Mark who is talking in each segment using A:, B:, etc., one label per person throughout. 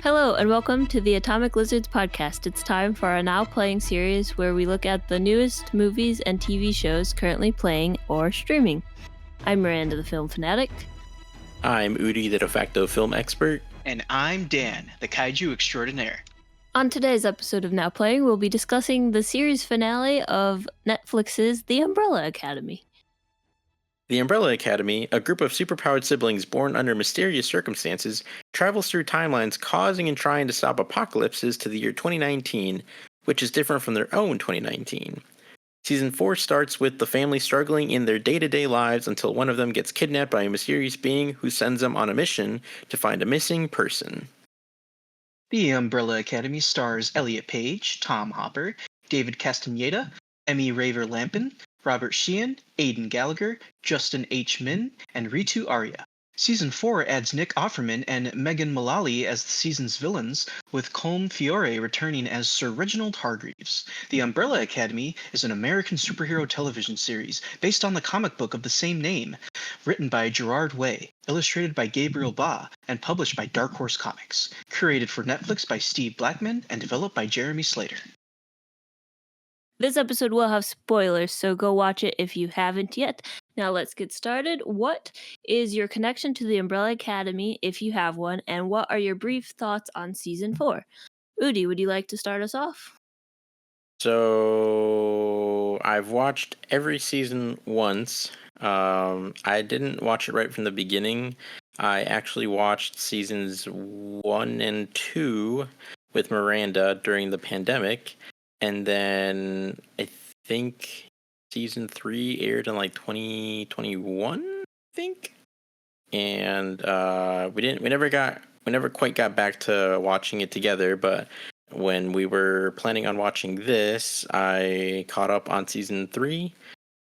A: Hello, and welcome to the Atomic Lizards podcast. It's time for our Now Playing series where we look at the newest movies and TV shows currently playing or streaming. I'm Miranda, the film fanatic.
B: I'm Udi, the de facto film expert.
C: And I'm Dan, the kaiju extraordinaire.
A: On today's episode of Now Playing, we'll be discussing the series finale of Netflix's The Umbrella Academy.
B: The Umbrella Academy, a group of superpowered siblings born under mysterious circumstances, travels through timelines causing and trying to stop apocalypses to the year 2019, which is different from their own 2019. Season 4 starts with the family struggling in their day-to-day lives until one of them gets kidnapped by a mysterious being who sends them on a mission to find a missing person.
C: The Umbrella Academy stars Elliot Page, Tom Hopper, David Castaneda, Emmy Raver Lampin, Robert Sheehan, Aidan Gallagher, Justin H. Min, and Ritu Arya. Season 4 adds Nick Offerman and Megan Mullally as the season's villains, with Colm Fiore returning as Sir Reginald Hargreaves. The Umbrella Academy is an American superhero television series based on the comic book of the same name, written by Gerard Way, illustrated by Gabriel Ba, and published by Dark Horse Comics. Curated for Netflix by Steve Blackman and developed by Jeremy Slater.
A: This episode will have spoilers, so go watch it if you haven't yet. Now let's get started. What is your connection to the Umbrella Academy, if you have one, and what are your brief thoughts on Season 4? Udi, would you like to start us off?
B: So, I've watched every season once. I didn't watch it right from the beginning. I actually watched seasons 1 and 2 with Miranda during the pandemic. And then I think season 3 aired in like 2021, I think. And we never quite got back to watching it together, but when we were planning on watching this, I caught up on season 3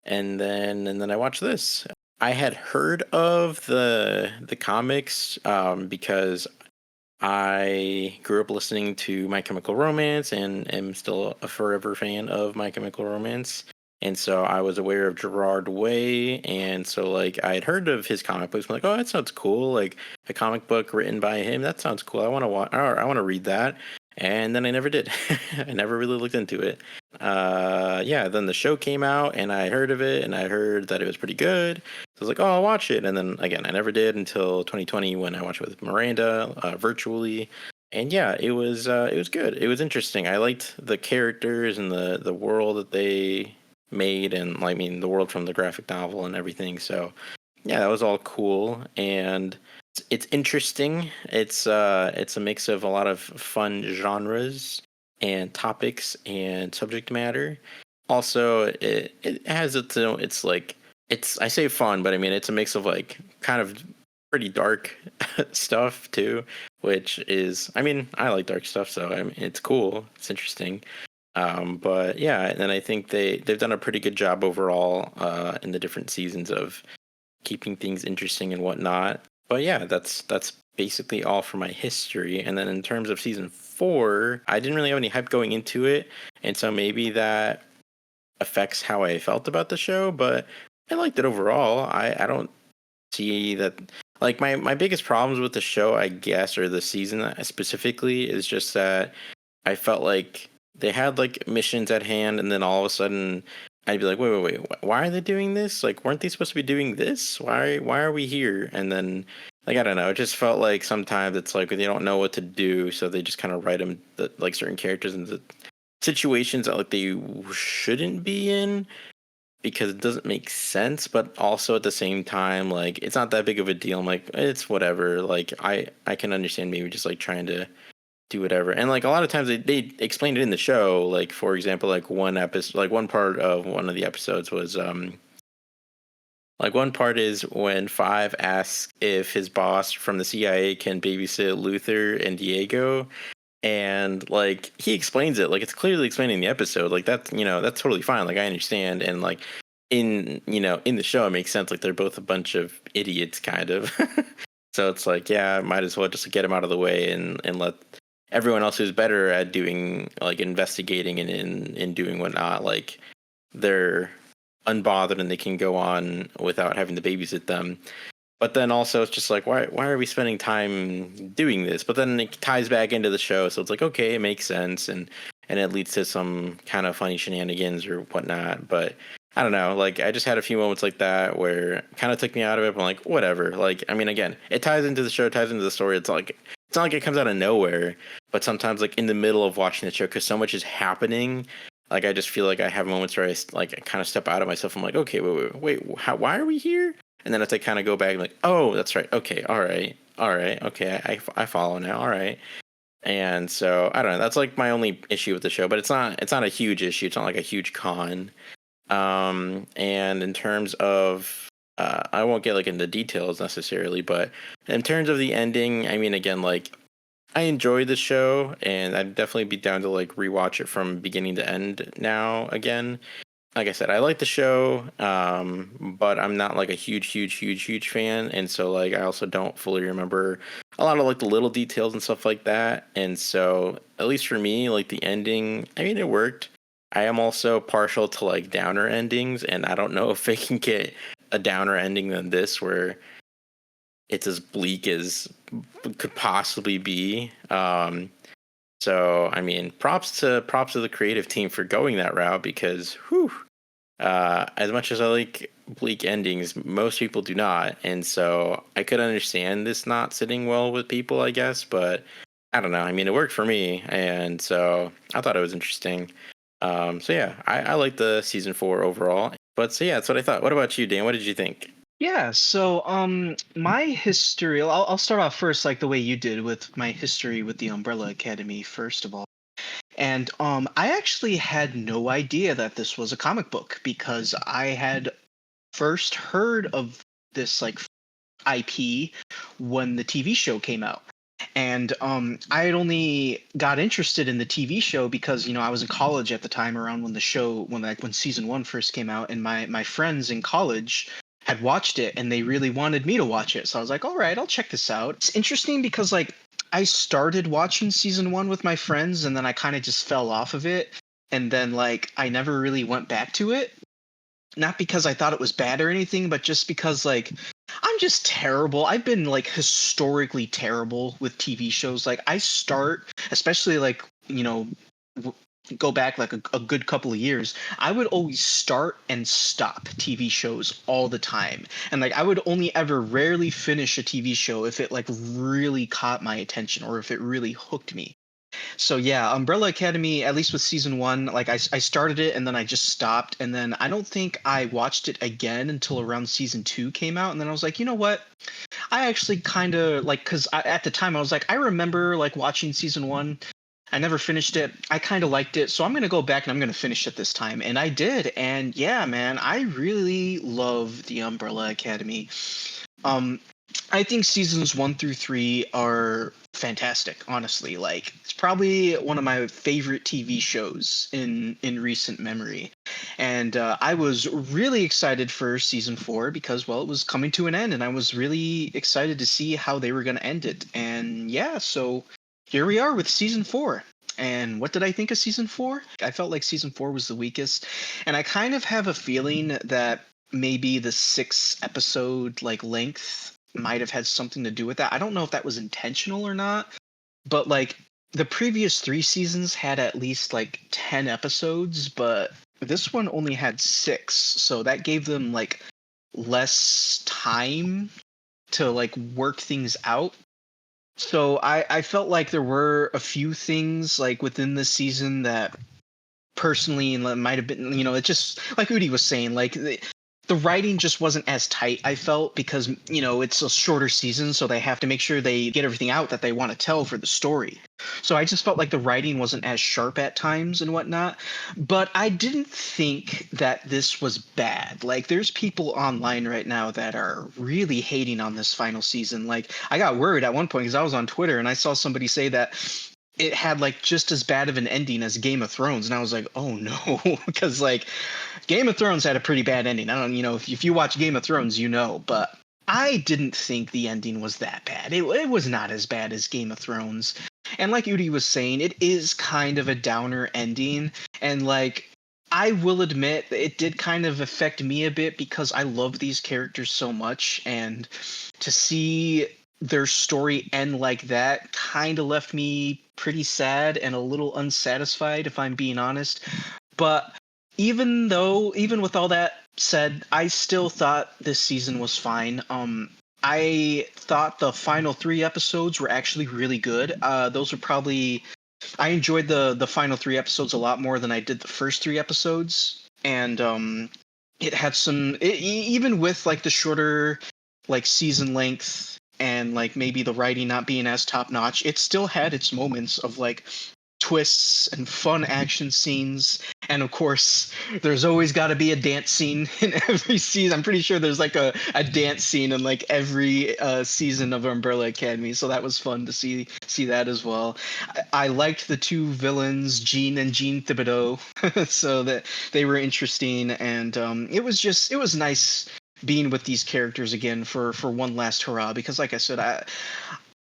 B: and then I watched this. I had heard of the comics because I grew up listening to My Chemical Romance and am still a forever fan of My Chemical Romance. And so I was aware of Gerard Way. And so, like, I had heard of his comic books. I'm like, oh, that sounds cool. Like, a comic book written by him. That sounds cool. I want to read that. And then I never did. I never really looked into it. Then the show came out and I heard of it and I heard that it was pretty good. So I was like, oh, I'll watch it. And then again, I never did until 2020 when I watched it with Miranda virtually. And yeah, it was good. It was interesting. I liked the characters and the world that they made, and I mean the world from the graphic novel and everything. So yeah, that was all cool. And it's interesting. It's a mix of a lot of fun genres and topics and subject matter. Also, it has its own. I say fun, but I mean it's a mix of like kind of pretty dark stuff too, which is, I mean, I like dark stuff, so I mean it's cool. It's interesting. But yeah, and then I think they've done a pretty good job overall in the different seasons of keeping things interesting and whatnot. But yeah, that's basically all for my history. And then in terms of season 4, I didn't really have any hype going into it, and so maybe that affects how I felt about the show. But I liked it overall. I don't see that. Like my biggest problems with the show, I guess, or the season specifically, is just that I felt like they had like missions at hand, and then all of a sudden I'd be like, wait, why are they doing this? Like, weren't they supposed to be doing this? Why are we here? And then, like, I don't know, it just felt like sometimes it's like they don't know what to do, so they just kind of write them, like, certain characters into situations that, like, they shouldn't be in because it doesn't make sense, but also at the same time, like, it's not that big of a deal. I'm like, it's whatever. Like, I can understand maybe just, like, trying to do whatever. And like a lot of times they explained it in the show. Like, for example, like one episode, like one part of one of the episodes was like one part is when Five asks if his boss from the CIA can babysit Luther and Diego, and like he explains it, like it's clearly explained in the episode. Like that's, you know, that's totally fine. Like I understand, and like in, you know, in the show it makes sense. Like they're both a bunch of idiots kind of. So it's like, yeah, might as well just get him out of the way and let everyone else who's better at doing like investigating and in doing whatnot, like they're unbothered and they can go on without having to babysit them. But then also it's just like, why are we spending time doing this? But then it ties back into the show, so it's like, okay, it makes sense, and it leads to some kind of funny shenanigans or whatnot. But I don't know, like I just had a few moments like that where it kind of took me out of it. But I'm like, whatever. Like, I mean, again, it ties into the show, ties into the story. It's not like it comes out of nowhere. But sometimes, like in the middle of watching the show, because so much is happening, like I just feel like I have moments where I kind of step out of myself. I'm like, okay, wait, why are we here? And then as I kind of go back, like, oh, that's right. Okay, all right, okay, I follow now. All right. And so I don't know. That's like my only issue with the show, but it's not a huge issue. It's not like a huge con. And in terms of, I won't get like into details necessarily, but in terms of the ending, I mean, again, like I enjoy the show, and I'd definitely be down to like rewatch it from beginning to end now again. Like I said, I like the show, but I'm not like a huge fan, and so like I also don't fully remember a lot of like the little details and stuff like that. And so, at least for me, like the ending, I mean, it worked. I am also partial to like downer endings, and I don't know if they can get a downer ending than this, where it's as bleak as could possibly be. So I mean, props to the creative team for going that route, because whew, as much as I like bleak endings, most people do not, and so I could understand this not sitting well with people, I guess, but I don't know. I mean, it worked for me, and so I thought it was interesting. So yeah, I like the season 4 overall. But so yeah, that's what I thought. What about you, Dan? What did you think?
C: Yeah, so my history, I'll start off first like the way you did with my history with the Umbrella Academy first of all. And I actually had no idea that this was a comic book because I had first heard of this like IP when the TV show came out. And I had only got interested in the TV show because I was in college at the time around when the show when season 1 first came out, and my friends in college had watched it and they really wanted me to watch it. So I was like, all right, I'll check this out. It's interesting because like I started watching season 1 with my friends and then I kind of just fell off of it, and then like I never really went back to it. Not because I thought it was bad or anything, but just because like I'm just terrible. I've been like historically terrible with TV shows. Like I start, especially like, w- go back like a good couple of years, I would always start and stop TV shows all the time. And like I would only ever rarely finish a TV show if it like really caught my attention or if it really hooked me. So yeah, Umbrella Academy, at least with season 1, like I started it and then I just stopped, and then I don't think I watched it again until around season 2 came out, and then I was like, you know what? I actually kind of like, because at the time I was like, I remember like watching season 1. I never finished it. I kind of liked it, so I'm gonna go back and I'm gonna finish it this time, and I did. And yeah, man, I really love the Umbrella Academy. Um, I think seasons 1 through 3 are fantastic. Honestly, like it's probably one of my favorite TV shows in recent memory, and I was really excited for season 4 because well, it was coming to an end, and I was really excited to see how they were going to end it. And yeah, so here we are with season 4. And what did I think of season 4? I felt like season 4 was the weakest, and I kind of have a feeling that maybe the 6 episode like length might have had something to do with that. I don't know if that was intentional or not, but like the previous 3 seasons had at least like 10 episodes, but this one only had 6. So that gave them like less time to like work things out. So I felt like there were a few things like within the season that personally and it might have been, it just like Udi was saying, like the writing just wasn't as tight, I felt, because it's a shorter season, so they have to make sure they get everything out that they want to tell for the story. So I just felt like the writing wasn't as sharp at times and whatnot. But I didn't think that this was bad. Like there's people online right now that are really hating on this final season. Like I got worried at one point because I was on Twitter and I saw somebody say that it had like just as bad of an ending as Game of Thrones, and I was like, oh no, because like Game of Thrones had a pretty bad ending. I don't, if you watch Game of Thrones, but I didn't think the ending was that bad. It was not as bad as Game of Thrones, and like Udi was saying, it is kind of a downer ending, and like I will admit that it did kind of affect me a bit because I love these characters so much, and to see their story end like that kind of left me pretty sad and a little unsatisfied, if I'm being honest. But even with all that said, I still thought this season was fine. I thought the final 3 episodes were actually really good. Those were probably I enjoyed the final 3 episodes a lot more than I did the first 3 episodes, and it had even with like the shorter like season length and like maybe the writing not being as top notch, it still had its moments of like twists and fun action scenes. And of course, there's always got to be a dance scene in every season. I'm pretty sure there's like a dance scene in like every season of Umbrella Academy, so that was fun to see that as well. I liked the two villains, Jean and Jean Thibodeau, so that they were interesting, and it was nice being with these characters again for one last hurrah. Because, like I said,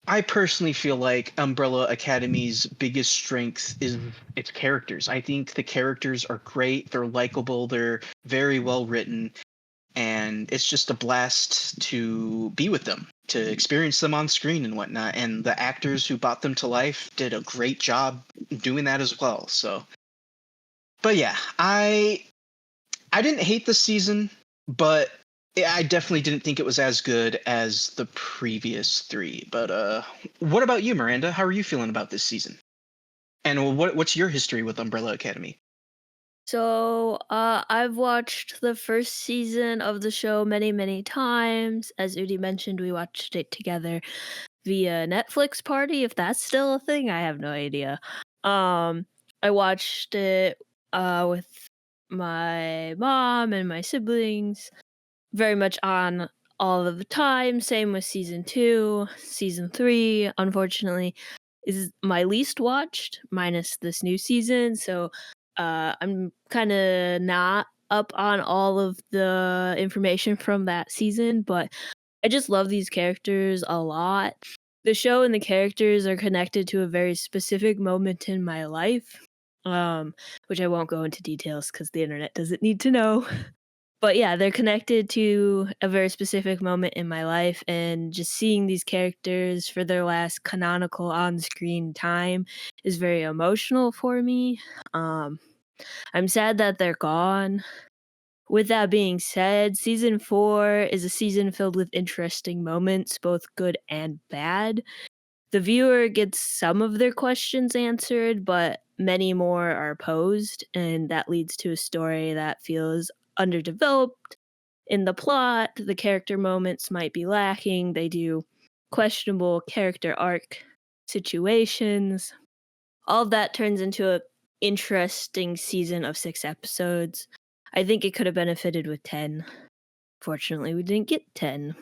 C: I personally feel like Umbrella Academy's biggest strength is its characters. I think the characters are great. They're likable. They're very well written, and it's just a blast to be with them, to experience them on screen and whatnot. And the actors who brought them to life did a great job doing that as well. So, but yeah, I didn't hate the season, but I definitely didn't think it was as good as the previous three. But what about you, Miranda? How are you feeling about this season? And what's your history with Umbrella Academy?
A: So, I've watched the first season of the show many, many times. As Udi mentioned, we watched it together via Netflix party. If that's still a thing, I have no idea. Um, I watched it with my mom and my siblings very much on all of the time. Same with season 2. Season 3, unfortunately, is my least watched, minus this new season. So I'm kind of not up on all of the information from that season, but I just love these characters a lot. The show and the characters are connected to a very specific moment in my life, which I won't go into details because the internet doesn't need to know. But yeah, they're connected to a very specific moment in my life, and just seeing these characters for their last canonical on-screen time is very emotional for me. Um, I'm sad that they're gone. With that being said, season 4 is a season filled with interesting moments, both good and bad. The viewer gets some of their questions answered, but many more are posed, and that leads to a story that feels underdeveloped in the plot. The character moments might be lacking. They do questionable character arc situations. All of that turns into a interesting season of 6 episodes. I think it could have benefited with 10. Fortunately, we didn't get 10.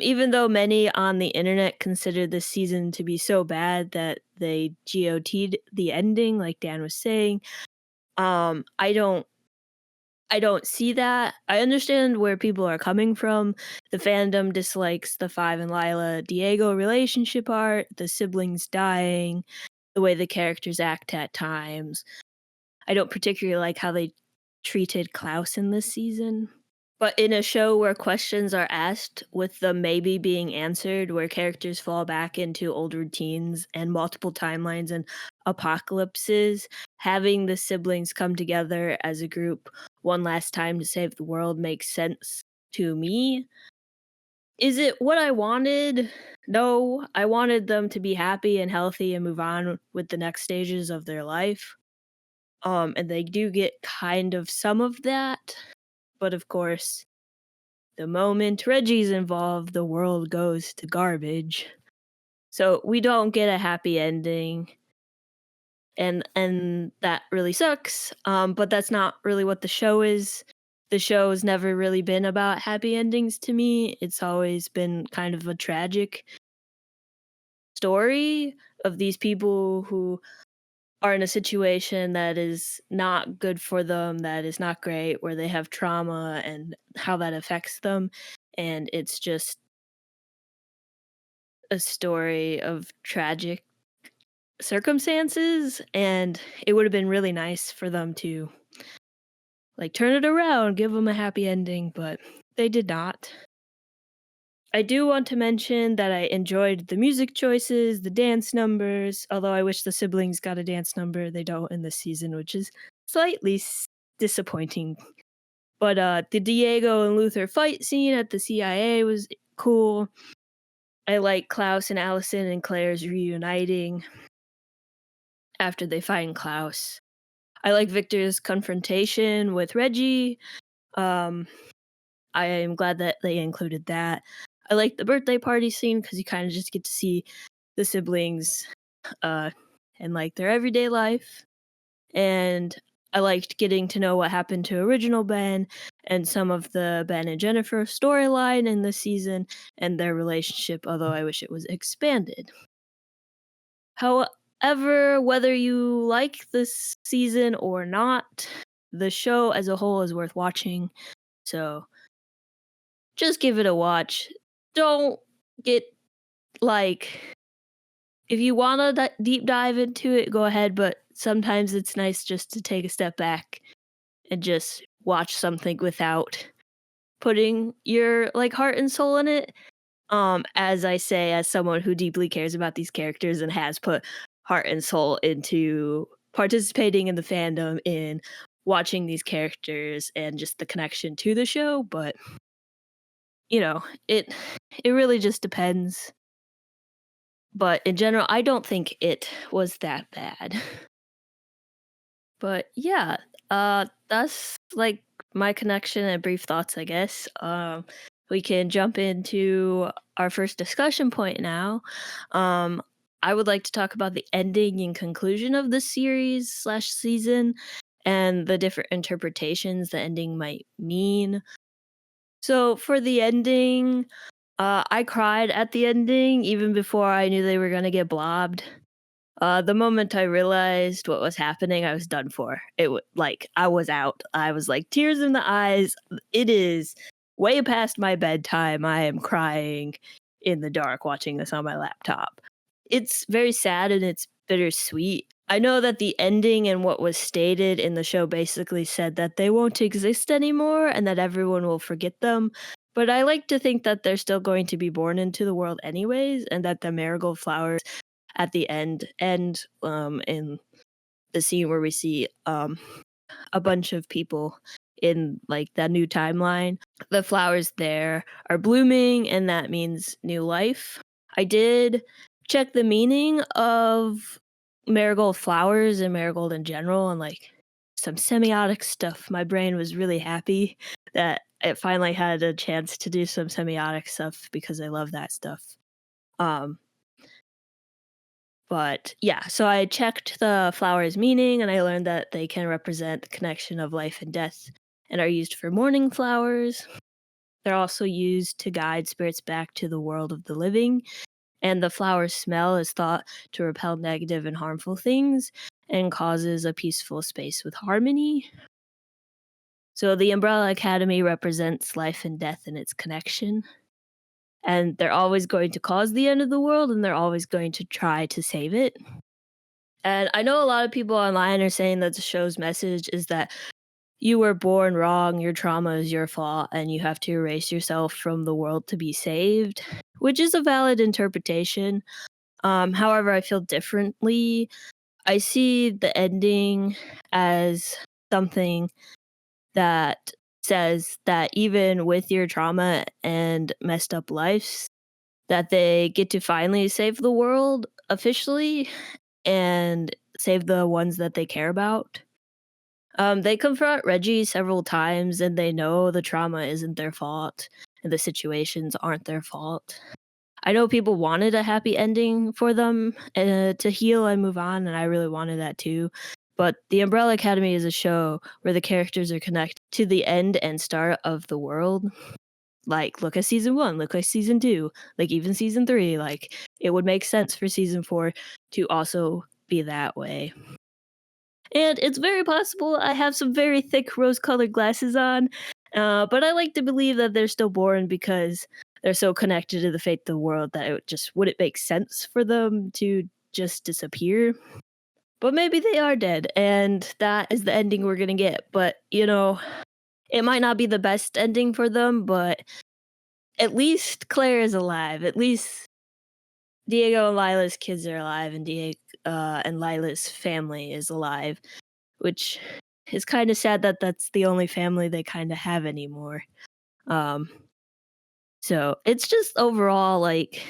A: Even though many on the internet consider this season to be so bad that they GOT'd the ending, like Dan was saying, um, I don't I don't see that. I understand where people are coming from. The fandom dislikes the Five and Lila Diego relationship art, the siblings dying, the way the characters act at times. I don't particularly like how they treated Klaus in this season. But in a show where questions are asked with them maybe being answered, where characters fall back into old routines and multiple timelines and apocalypses, having the siblings come together as a group one last time to save the world makes sense to me. Is it what I wanted? No, I wanted them to be happy and healthy and move on with the next stages of their life. And they do get kind of some of that, but of course, the moment Reggie's involved, the world goes to garbage. So we don't get a happy ending, and that really sucks. But that's not really what the show is. The show has never really been about happy endings to me. It's always been kind of a tragic story of these people who are in a situation that is not good for them, that is not great, where they have trauma and how that affects them. And it's just a story of tragic circumstances, and it would have been really nice for them to like turn it around, give them a happy ending, but they did not. I do want to mention that I enjoyed the music choices, the dance numbers, although I wish the siblings got a dance number. They don't in this season, which is slightly disappointing. But the Diego and Luther fight scene at the CIA was cool. I like Klaus and Allison and Claire's reuniting after they find Klaus. I like Victor's confrontation with Reggie. Um, I am glad that they included that. I like the birthday party scene because you kind of just get to see the siblings uh, and like their everyday life. And I liked getting to know what happened to original Ben and some of the Ben and Jennifer storyline in this season and their relationship, although I wish it was expanded. However, whether you like this season or not, the show as a whole is worth watching. So just give it a watch. Don't get like if you want to deep dive into it, go ahead, but sometimes it's nice just to take a step back and just watch something without putting your like heart and soul in it. As I say, as someone who deeply cares about these characters and has put heart and soul into participating in the fandom in watching these characters and just the connection to the show, but you know, it really just depends. But in general, I don't think it was that bad. But yeah, that's like my connection and brief thoughts, I guess. We can jump into our first discussion point now. Um, I would like to talk about the ending and conclusion of the series slash season and the different interpretations the ending might mean. So for the ending, I cried at the ending even before I knew they were gonna get blobbed. The moment I realized what was happening, I was done for. Like I was out. I was like tears in the eyes. It is way past my bedtime. I am crying in the dark watching this on my laptop. It's very sad and it's bittersweet. I know that the ending and what was stated in the show basically said that they won't exist anymore and that everyone will forget them. But I like to think that they're still going to be born into the world anyways, and that the marigold flowers at the end in the scene where we see a bunch of people in like that new timeline, the flowers there are blooming and that means new life. I did check the meaning of marigold flowers and marigold in general and like some semiotic stuff. My brain was really happy that it finally had a chance to do some semiotic stuff because I love that stuff. um But yeah, so I checked the flowers' meaning and I learned that they can represent the connection of life and death and are used for mourning flowers. They're also used to guide spirits back to the world of the living. And the flower's smell is thought to repel negative and harmful things and causes a peaceful space with harmony. So the Umbrella Academy represents life and death and its connection. And they're always going to cause the end of the world and they're always going to try to save it. And I know a lot of people online are saying that the show's message is that you were born wrong, your trauma is your fault, and you have to erase yourself from the world to be saved, which is a valid interpretation. However, I feel differently. I see the ending as something that says that even with your trauma and messed up lives, that they get to finally save the world officially and save the ones that they care about. They confront Reggie several times and they know the trauma isn't their fault and the situations aren't their fault. I know people wanted a happy ending for them to heal and move on, and I really wanted that too. But The Umbrella Academy is a show where the characters are connected to the end and start of the world. Like, look at season one, look at season two, like even season three. Like, it would make sense for season four to also be that way. And it's very possible I have some very thick rose colored glasses on, but I like to believe that they're still born because they're so connected to the fate of the world that it just wouldn't make sense for them to just disappear. but maybe they are dead, and that is the ending we're gonna get. But, it might not be the best ending for them, but at least Claire is alive. At least Diego and Lila's kids are alive, and Diego and Lila's family is alive, which is kind of sad that that's the only family they kind of have anymore. Um, so it's just overall like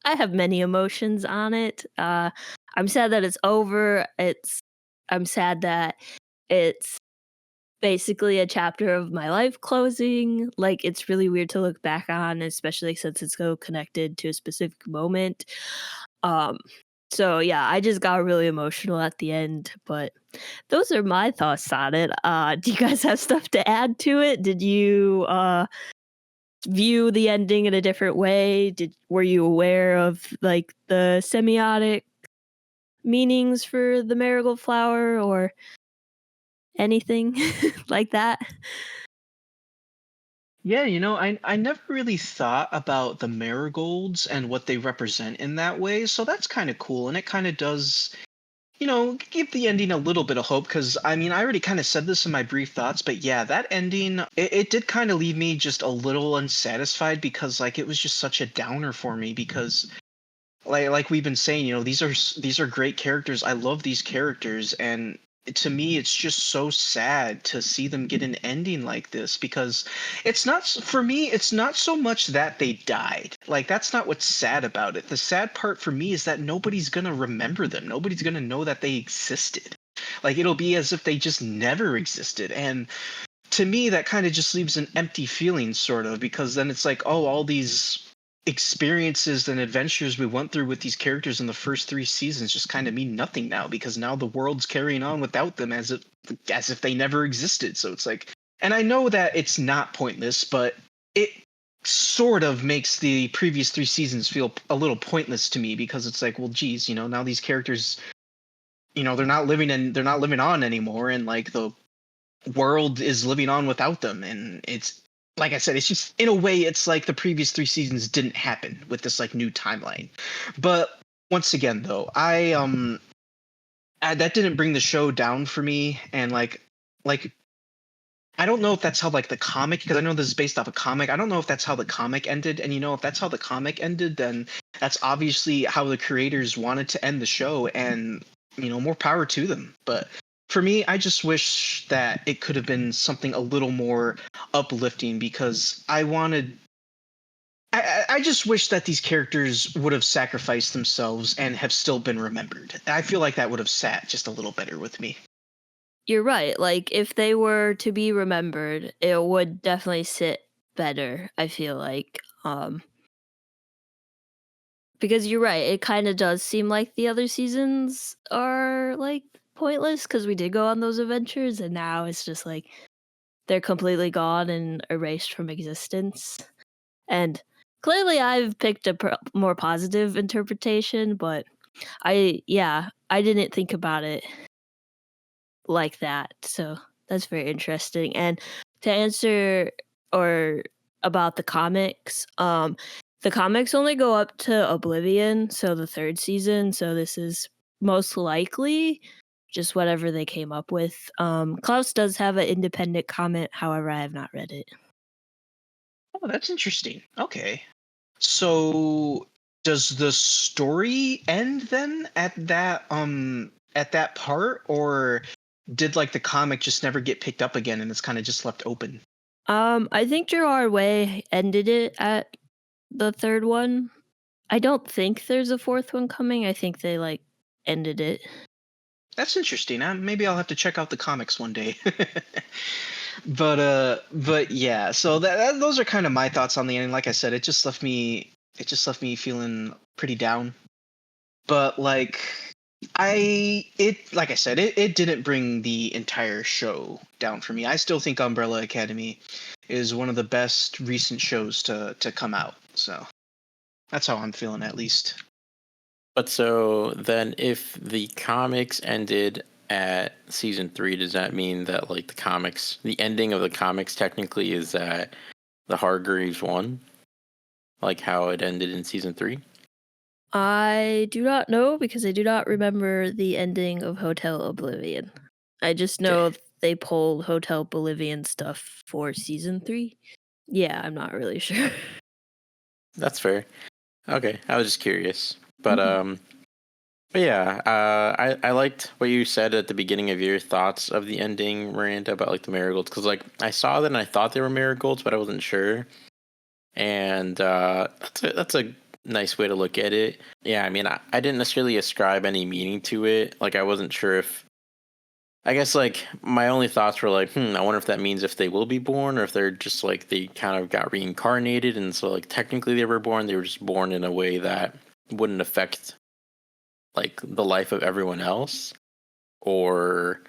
A: I have many emotions on it. I'm sad that it's over. I'm sad that it's basically a chapter of my life closing. Like it's really weird to look back on, especially since it's so connected to a specific moment. Um so yeah, I just got really emotional at the end, but those are my thoughts on it. Do you guys have stuff to add to it? Did you view the ending in a different way? Were you aware of like the semiotic meanings for the marigold flower or anything like that?
C: Yeah, I never really thought about the marigolds and what they represent in that way, so that's kind of cool, and it kind of does, give the ending a little bit of hope. Because I mean, I already kind of said this in my brief thoughts, but yeah, that ending, it did kind of leave me just a little unsatisfied because like it was just such a downer for me because like we've been saying, these are great characters. I love these characters, and to me it's just so sad to see them get an ending like this because for me it's not so much that they died. Like that's not what's sad about it. The sad part for me is that nobody's going to remember them. Nobody's going to know that they existed. Like it'll be as if they just never existed. And to me that kind of just leaves an empty feeling sort of, because then it's like, oh, all these experiences and adventures we went through with these characters in the first 3 seasons just kind of mean nothing now, because now the world's carrying on without them as if they never existed. So it's like, and I know that it's not pointless, but it sort of makes the previous 3 seasons feel a little pointless to me, because it's like, well, geez, now these characters, they're not living on anymore, and like the world is living on without them. And it's like I said, it's just in a way it's like the previous 3 seasons didn't happen with this like new timeline. But once again though, that didn't bring the show down for me. And like I don't know if that's how like the comic, because I know this is based off a comic. I don't know if that's how the comic ended. And if that's how the comic ended, then that's obviously how the creators wanted to end the show. And more power to them. But for me, I just wish that it could have been something a little more uplifting, because I just wish that these characters would have sacrificed themselves and have still been remembered. I feel like that would have sat just a little better with me.
A: You're right. Like if they were to be remembered, it would definitely sit better, I feel like. Because you're right, it kind of does seem like the other seasons are like pointless because we did go on those adventures and now it's just like they're completely gone and erased from existence. And clearly I've picked a more positive interpretation, but I didn't think about it like that. So that's very interesting. And to answer or about the comics only go up to Oblivion, so the third season. So this is most likely just whatever they came up with. Klaus does have an independent comment, however, I have not read it.
C: Oh, that's interesting. Okay. So does the story end then at that part, or did like the comic just never get picked up again and it's kind of just left open?
A: I think Gerard Way ended it at the third one. I don't think there's a fourth one coming. I think they like ended it.
C: That's interesting. Maybe I'll have to check out the comics one day. But yeah. So those are kind of my thoughts on the ending. Like I said, it just left me feeling pretty down. But like like I said, it didn't bring the entire show down for me. I still think Umbrella Academy is one of the best recent shows to come out. So that's how I'm feeling, at least.
B: But so then, if the comics ended at season 3, does that mean that like the ending of the comics technically is that the Hargreaves won, like how it ended in season 3?
A: I do not know because I do not remember the ending of Hotel Oblivion. I just
B: Okay,
A: know they pulled Hotel Oblivion stuff for season 3. Yeah, I'm not really sure.
B: that's fair. Okay, I was just curious, but
A: Mhm.
B: but yeah, I liked what you said at the beginning of your thoughts of the ending, Miranda, about like the marigolds, because like I saw that and I thought they were marigolds, but I wasn't sure, and that's a nice way to look at it. Yeah, I mean, I didn't necessarily ascribe any meaning to it. Like I wasn't sure if. I guess like my only thoughts were like, I wonder if that means if they will be born or if they're just like they kind of got reincarnated and so like technically they were born, they were just born in a way that wouldn't affect like the life of everyone else. Or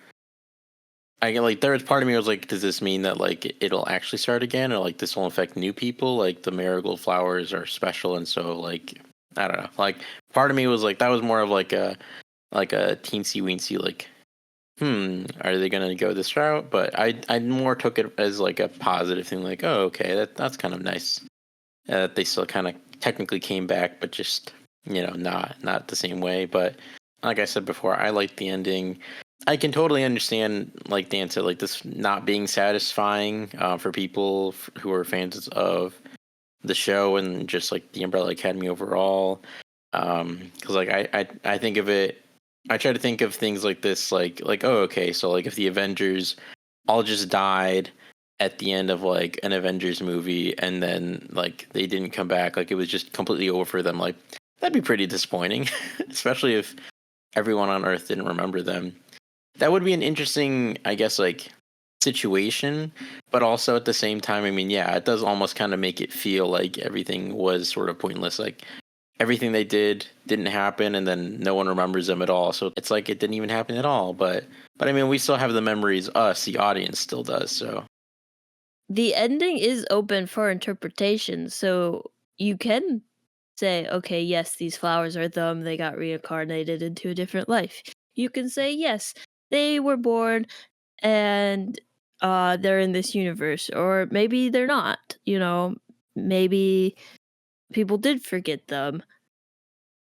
B: I get like there was part of me was like, does this mean that like it'll actually start again or like this will affect new people? Like the marigold flowers are special and so like I don't know. Like part of me was like that was more of like a teensy weensy like are they gonna go this route? But I more took it as like a positive thing, like, oh, okay, that's kind of nice. They still kind of technically came back, but just not the same way. But like I said before, I like the ending. I can totally understand, like Dan said, like this not being satisfying for people who are fans of the show and just like the Umbrella Academy overall. Because like I think of it, I try to think of things like this, like oh okay, so like if the Avengers all just died at the end of like an Avengers movie and then like they didn't come back, like it was just completely over for them, like that'd be pretty disappointing, especially if everyone on Earth didn't remember them. That would be an interesting, I guess, like situation, but also at the same time, I mean, yeah, it does almost kind of make it feel like everything was sort of pointless. Like everything they did didn't happen, and then no one remembers them at all. So it's like it didn't even happen at all. But I mean, we still have the memories. Us, the audience, still does. So
A: The ending is open for interpretation, so you can say, okay, yes, these flowers are them, they got reincarnated into a different life. You can say, yes, they were born and they're in this universe, or maybe they're not, maybe people did forget them.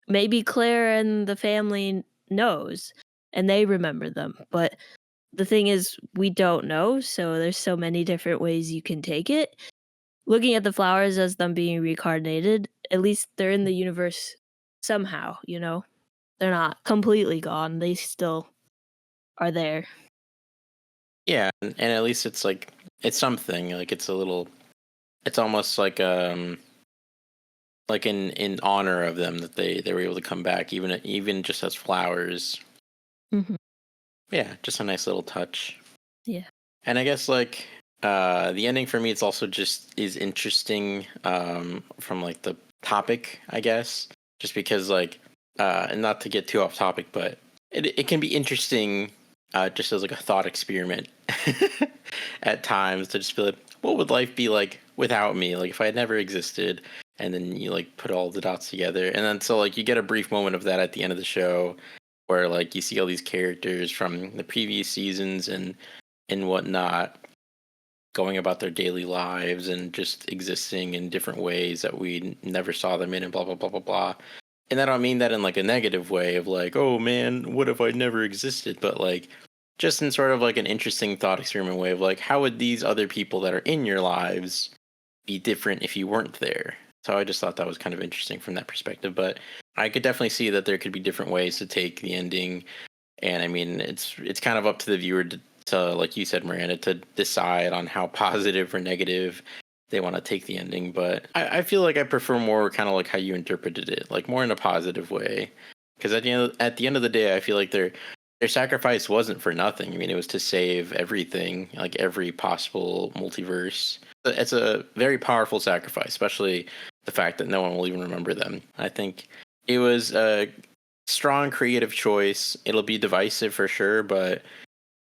A: Maybe Claire and the family knows and they remember them, but the thing is we don't know, so there's so many different ways you can take it. Looking at the flowers as them being reincarnated, at least they're in the universe somehow, They're not completely gone. They still are there.
B: yeah, and at least it's like it's something. Like it's a little. It's almost like in honor of them that they were able to come back, even just as flowers.
A: Mhm.
B: Yeah, just a nice little touch.
A: Yeah.
B: And I guess like the ending for me, it's also just is interesting from like the topic, I guess, just because like and not to get too off topic, but it can be interesting just as like a thought experiment at times to just be like, what would life be like without me? Like if I had never existed, and then you like put all the dots together, and then so like you get a brief moment of that at the end of the show, where like you see all these characters from the previous seasons and whatnot going about their daily lives and just existing in different ways that we never saw them in and blah blah blah blah blah. And I don't mean that in like a negative way of like, oh man, what if I never existed? But like just in sort of like an interesting thought experiment way of like, how would these other people that are in your lives be different if you weren't there? So I just thought that was kind of interesting from that perspective. But I could definitely see that there could be different ways to take the ending, and I mean it's kind of up to the viewer to like you said, Miranda, to decide on how positive or negative they want to take the ending. But I feel like I prefer more kind of like how you interpreted it, like more in a positive way, because at the end of the day, I feel like their sacrifice wasn't for nothing. I mean, it was to save everything, like every possible multiverse. It's a very powerful sacrifice, especially the fact that no one will even remember them. I think it was a strong creative choice. It'll be divisive for sure, but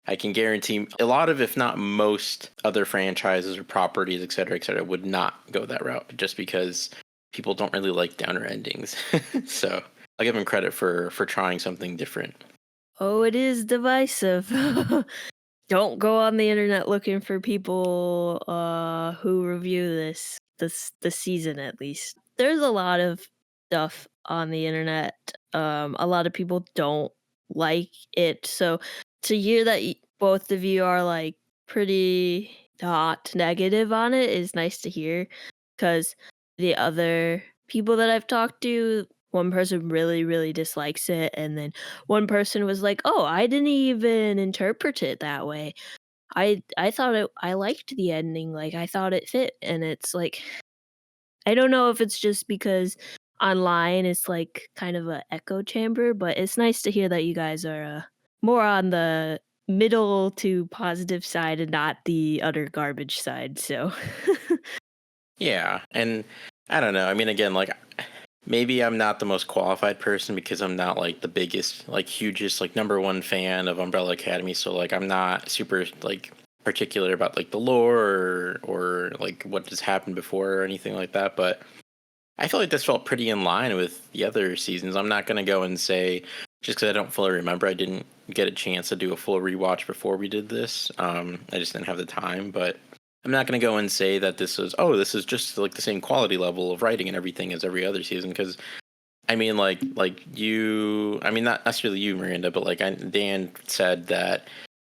B: I can guarantee a lot of, if not most, other franchises or properties, et cetera, would not go that route just because people don't really like downer endings. So I'll give them credit for trying something different.
A: Oh, it is divisive. Don't go on the internet looking for people who review this season at least. There's a lot of stuff on the internet. A lot of people don't like it. So to hear that both of you are like pretty not negative on it is nice to hear, because the other people that I've talked to, one person really, really dislikes it, and then one person was like, "Oh, I didn't even interpret it that way. I thought I liked the ending, like, I thought it fit," and it's like, I don't know if it's just because online it's, like, kind of a echo chamber, but it's nice to hear that you guys are, more on the middle to positive side and not the utter garbage side, so
B: Yeah, and I don't know. I mean, again, like maybe I'm not the most qualified person because I'm not like the biggest, like hugest, like number one fan of Umbrella Academy. So like I'm not super like particular about like the lore or like what has happened before or anything like that. But I feel like this felt pretty in line with the other seasons. I'm not gonna go and say just because I don't fully remember. I didn't get a chance to do a full rewatch before we did this. I just didn't have the time, but I'm not going to go and say that this is just like the same quality level of writing and everything as every other season. Because I mean, like you, I mean, not necessarily you, Miranda, but like Dan said that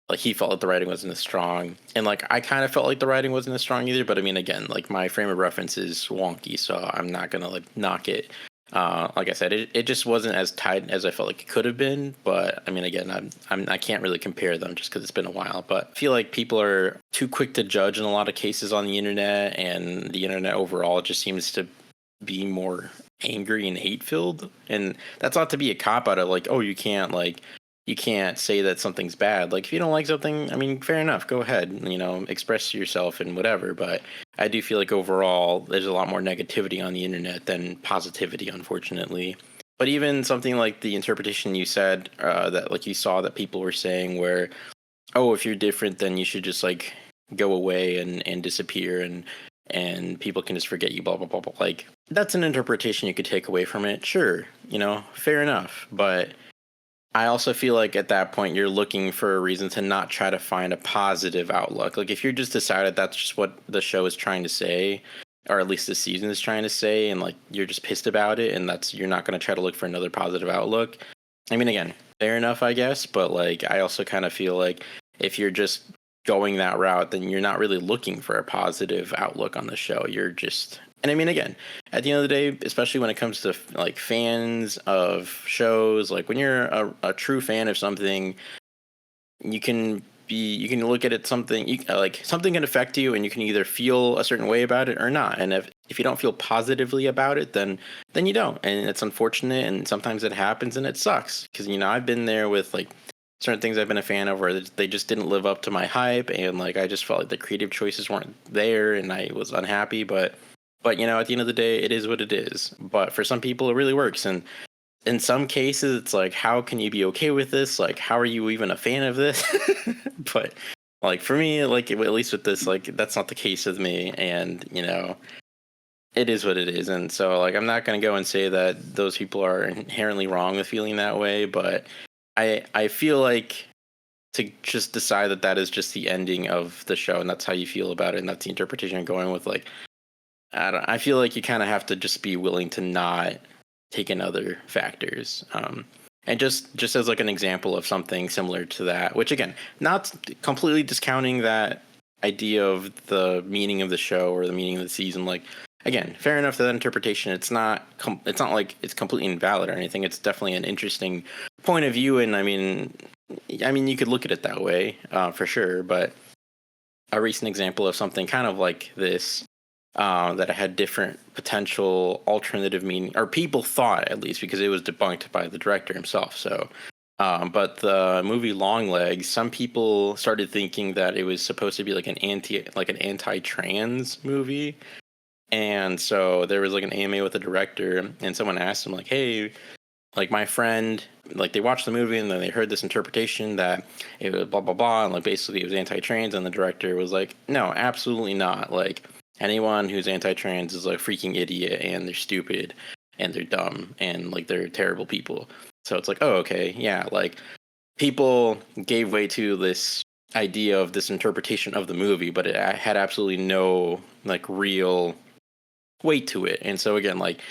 B: like he felt like the writing wasn't as strong, and like I kind of felt like the writing wasn't as strong either. But I mean, again, like my frame of reference is wonky, so I'm not gonna like knock it. Like I said, it just wasn't as tight as I felt like it could have been. But I mean, again, I can't really compare them just because it's been a while. But I feel like people are too quick to judge in a lot of cases on the internet, and the internet overall just seems to be more angry and hate filled. And that's not to be a cop out of like, oh, you can't say that something's bad. Like if you don't like something, I mean, fair enough, go ahead, express yourself and whatever. But I do feel like overall there's a lot more negativity on the internet than positivity, unfortunately. But even something like the interpretation you said, that like you saw that people were saying where, oh, if you're different, then you should just like go away and disappear and people can just forget you, blah blah blah blah. Like that's an interpretation you could take away from it. Sure, fair enough. But I also feel like at that point you're looking for a reason to not try to find a positive outlook. Like if you're just decided that's just what the show is trying to say, or at least the season is trying to say, and like you're just pissed about it, and you're not going to try to look for another positive outlook. I mean, again, fair enough, I guess, but like I also kind of feel like if you're just going that route, then you're not really looking for a positive outlook on the show. You're just, and I mean, again, at the end of the day, especially when it comes to like fans of shows, like when you're a true fan of something, you can look at it something like something can affect you and you can either feel a certain way about it or not. And if you don't feel positively about it, then you don't. And it's unfortunate, and sometimes it happens and it sucks because I've been there with like certain things I've been a fan of where they just didn't live up to my hype, and like I just felt like the creative choices weren't there and I was unhappy. But at the end of the day, it is what it is. But for some people it really works, and in some cases it's like, how can you be okay with this? Like, how are you even a fan of this? But like for me, like at least with this, like that's not the case with me, and it is what it is. And so like I'm not going to go and say that those people are inherently wrong with feeling that way, but I feel like to just decide that is just the ending of the show and that's how you feel about it and that's the interpretation you're going with, like I feel like you kind of have to just be willing to not take in other factors. And just as like an example of something similar to that, which again, not completely discounting that idea of the meaning of the show or the meaning of the season. Like again, fair enough to that interpretation. It's not like it's completely invalid or anything. It's definitely an interesting point of view, and I mean you could look at it that way for sure. But a recent example of something kind of like this, that had different potential alternative meaning, or people thought at least, because it was debunked by the director himself. So, but the movie Longlegs, some people started thinking that it was supposed to be like an anti-trans movie, and so there was like an AMA with the director, and someone asked him like, "Hey, like my friend, like they watched the movie and then they heard this interpretation that it was blah blah blah, and like basically it was anti-trans," and the director was like, "No, absolutely not. Like anyone who's anti-trans is like a freaking idiot, and they're stupid and they're dumb and like they're terrible people." So it's like, oh, okay, yeah, like people gave way to this idea of this interpretation of the movie, but it had absolutely no like real weight to it. And so again, like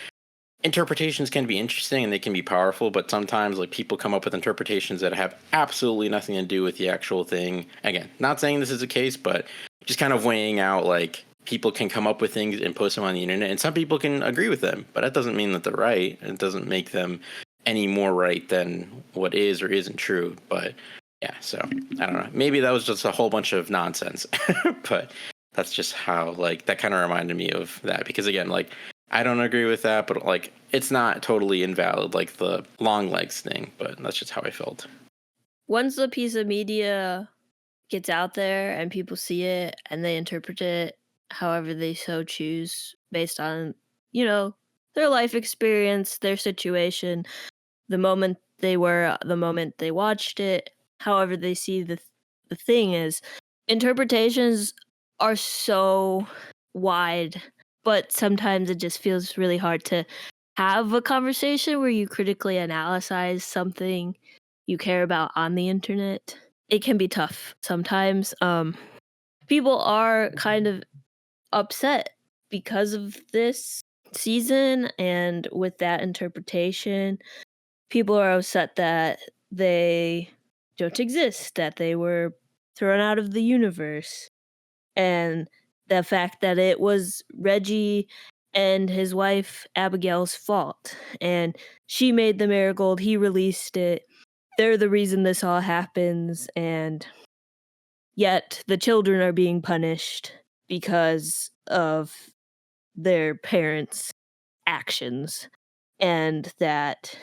B: interpretations can be interesting and they can be powerful, but sometimes like people come up with interpretations that have absolutely nothing to do with the actual thing. Again, not saying this is the case, but just kind of weighing out like people can come up with things and post them on the internet, and some people can agree with them, but that doesn't mean that they're right. It doesn't make them any more right than what is or isn't true. But yeah, so I don't know. Maybe that was just a whole bunch of nonsense, but that's just how like that kind of reminded me of that, because again, like I don't agree with that, but like it's not totally invalid like the long legs thing, but that's just how I felt.
A: Once a piece of media gets out there and people see it and they interpret it however they so choose based on, you know, their life experience, their situation, the moment they were, the moment they watched it, however they see the thing is, interpretations are so wide, but sometimes it just feels really hard to have a conversation where you critically analyze something you care about on the internet. It can be tough sometimes. People are kind of upset because of this season and with that interpretation. People are upset that they don't exist, that they were thrown out of the universe, and the fact that it was Reggie and his wife Abigail's fault, and she made the marigold, he released it. They're the reason this all happens, and yet the children are being punished because of their parents' actions, and that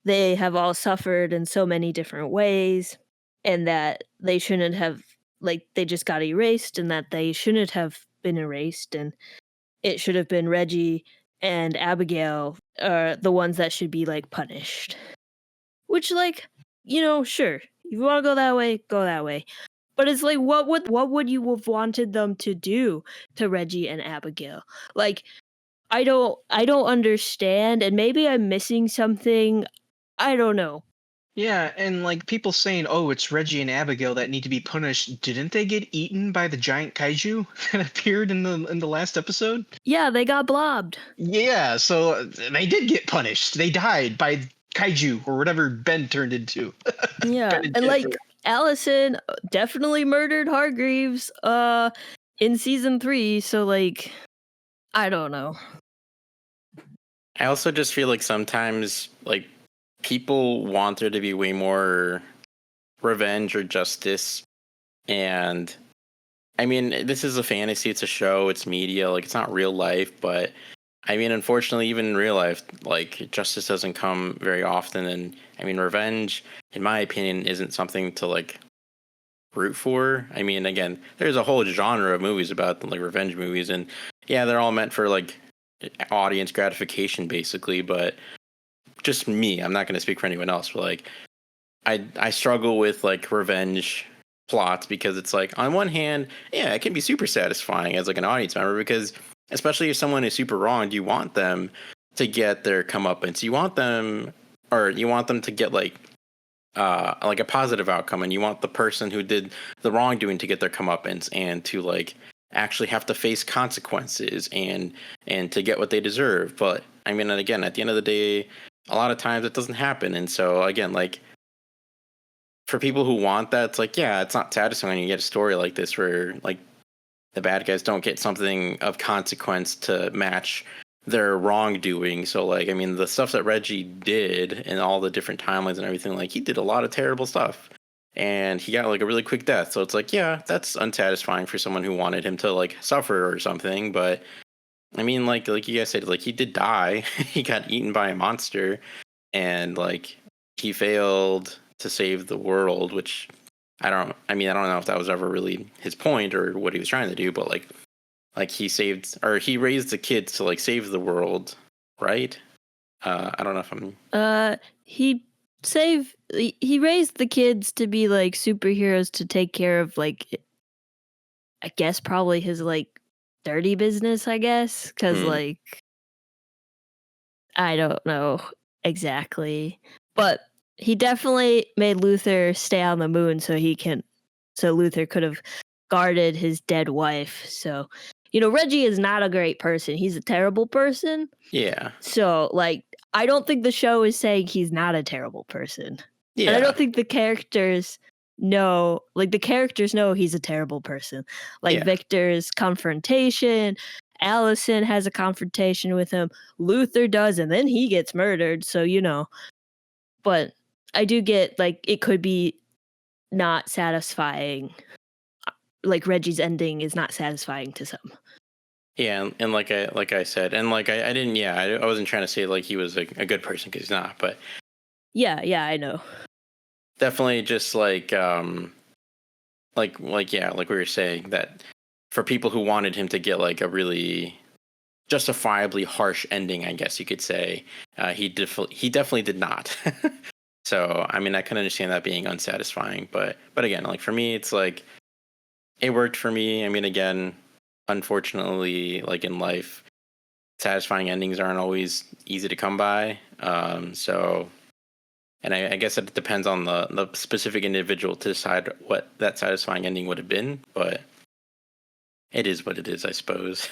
A: they have all suffered in so many different ways, and that they shouldn't have, like, they just got erased, and that they shouldn't have been erased, and it should have been Reggie and Abigail are the ones that should be, like, punished. Which, like, sure, if you wanna go that way. But it's like, what would you have wanted them to do to Reggie and Abigail? Like, I don't understand, and maybe I'm missing something. I don't know.
C: Yeah, and like people saying, "Oh, it's Reggie and Abigail that need to be punished." Didn't they get eaten by the giant kaiju that appeared in the last episode?
A: Yeah, they got blobbed.
C: Yeah, so they did get punished. They died by kaiju or whatever Ben turned into.
A: Yeah,
C: Ben and
A: and,
C: Jennifer.
A: like, Allison definitely murdered Hargreaves, in season 3, so, like, I don't know.
B: I also just feel like sometimes like people want there to be way more revenge or justice, and I mean, this is a fantasy, it's a show, it's media, like it's not real life, but I mean, unfortunately, even in real life, like justice doesn't come very often, and I mean, revenge, in my opinion, isn't something to like root for. I mean, again, there's a whole genre of movies about them, like revenge movies, and yeah, they're all meant for like audience gratification, basically. But just me, I'm not going to speak for anyone else, but like, I struggle with like revenge plots, because it's like on one hand, yeah, it can be super satisfying as like an audience member, because especially if someone is super wronged, you want them to get their comeuppance. You want them, or you want them to get like a positive outcome, and you want the person who did the wrongdoing to get their comeuppance and to like actually have to face consequences and to get what they deserve. But I mean, and again, at the end of the day, a lot of times it doesn't happen, and so again, like for people who want that, it's like, yeah, it's not satisfying when you get a story like this where like the bad guys don't get something of consequence to match their wrongdoing. So like, I mean, the stuff that Reggie did and all the different timelines and everything, like he did a lot of terrible stuff, and he got like a really quick death. So it's like, yeah, that's unsatisfying for someone who wanted him to like suffer or something. But I mean, like you guys said, like he did die. He got eaten by a monster, and like he failed to save the world, which I mean, I don't know if that was ever really his point or what he was trying to do, but like he saved, or he raised the kids to like save the world, right? I don't know if I'm
A: He he raised the kids to be, like, superheroes to take care of, like, I guess probably his, like, dirty business, I guess, because
B: hmm.
A: like, I don't know exactly, but he definitely made Luther stay on the moon so Luther could have guarded his dead wife, so Reggie is not a great person. He's a terrible person.
B: Yeah.
A: So, like, I don't think the show is saying he's not a terrible person. And I
B: Yeah.
A: don't think the characters know he's a terrible person. Like
B: Yeah.
A: Victor's confrontation, Allison has a confrontation with him, Luther does, and then he gets murdered. So, but I do get like it could be not satisfying. Like Reggie's ending is not satisfying to some.
B: Yeah, and like I said, and like I didn't, yeah, I wasn't trying to say like he was a good person because he's not, but
A: Yeah, I know.
B: definitely just like yeah, like we were saying that for people who wanted him to get like a really justifiably harsh ending, I guess you could say, he definitely did not. So I mean, I can understand that being unsatisfying, but again, like for me, it's like it worked for me. I mean, again, unfortunately, like in life, satisfying endings aren't always easy to come by. So, and I guess it depends on the specific individual to decide what that satisfying ending would have been. But it is what it is, I suppose.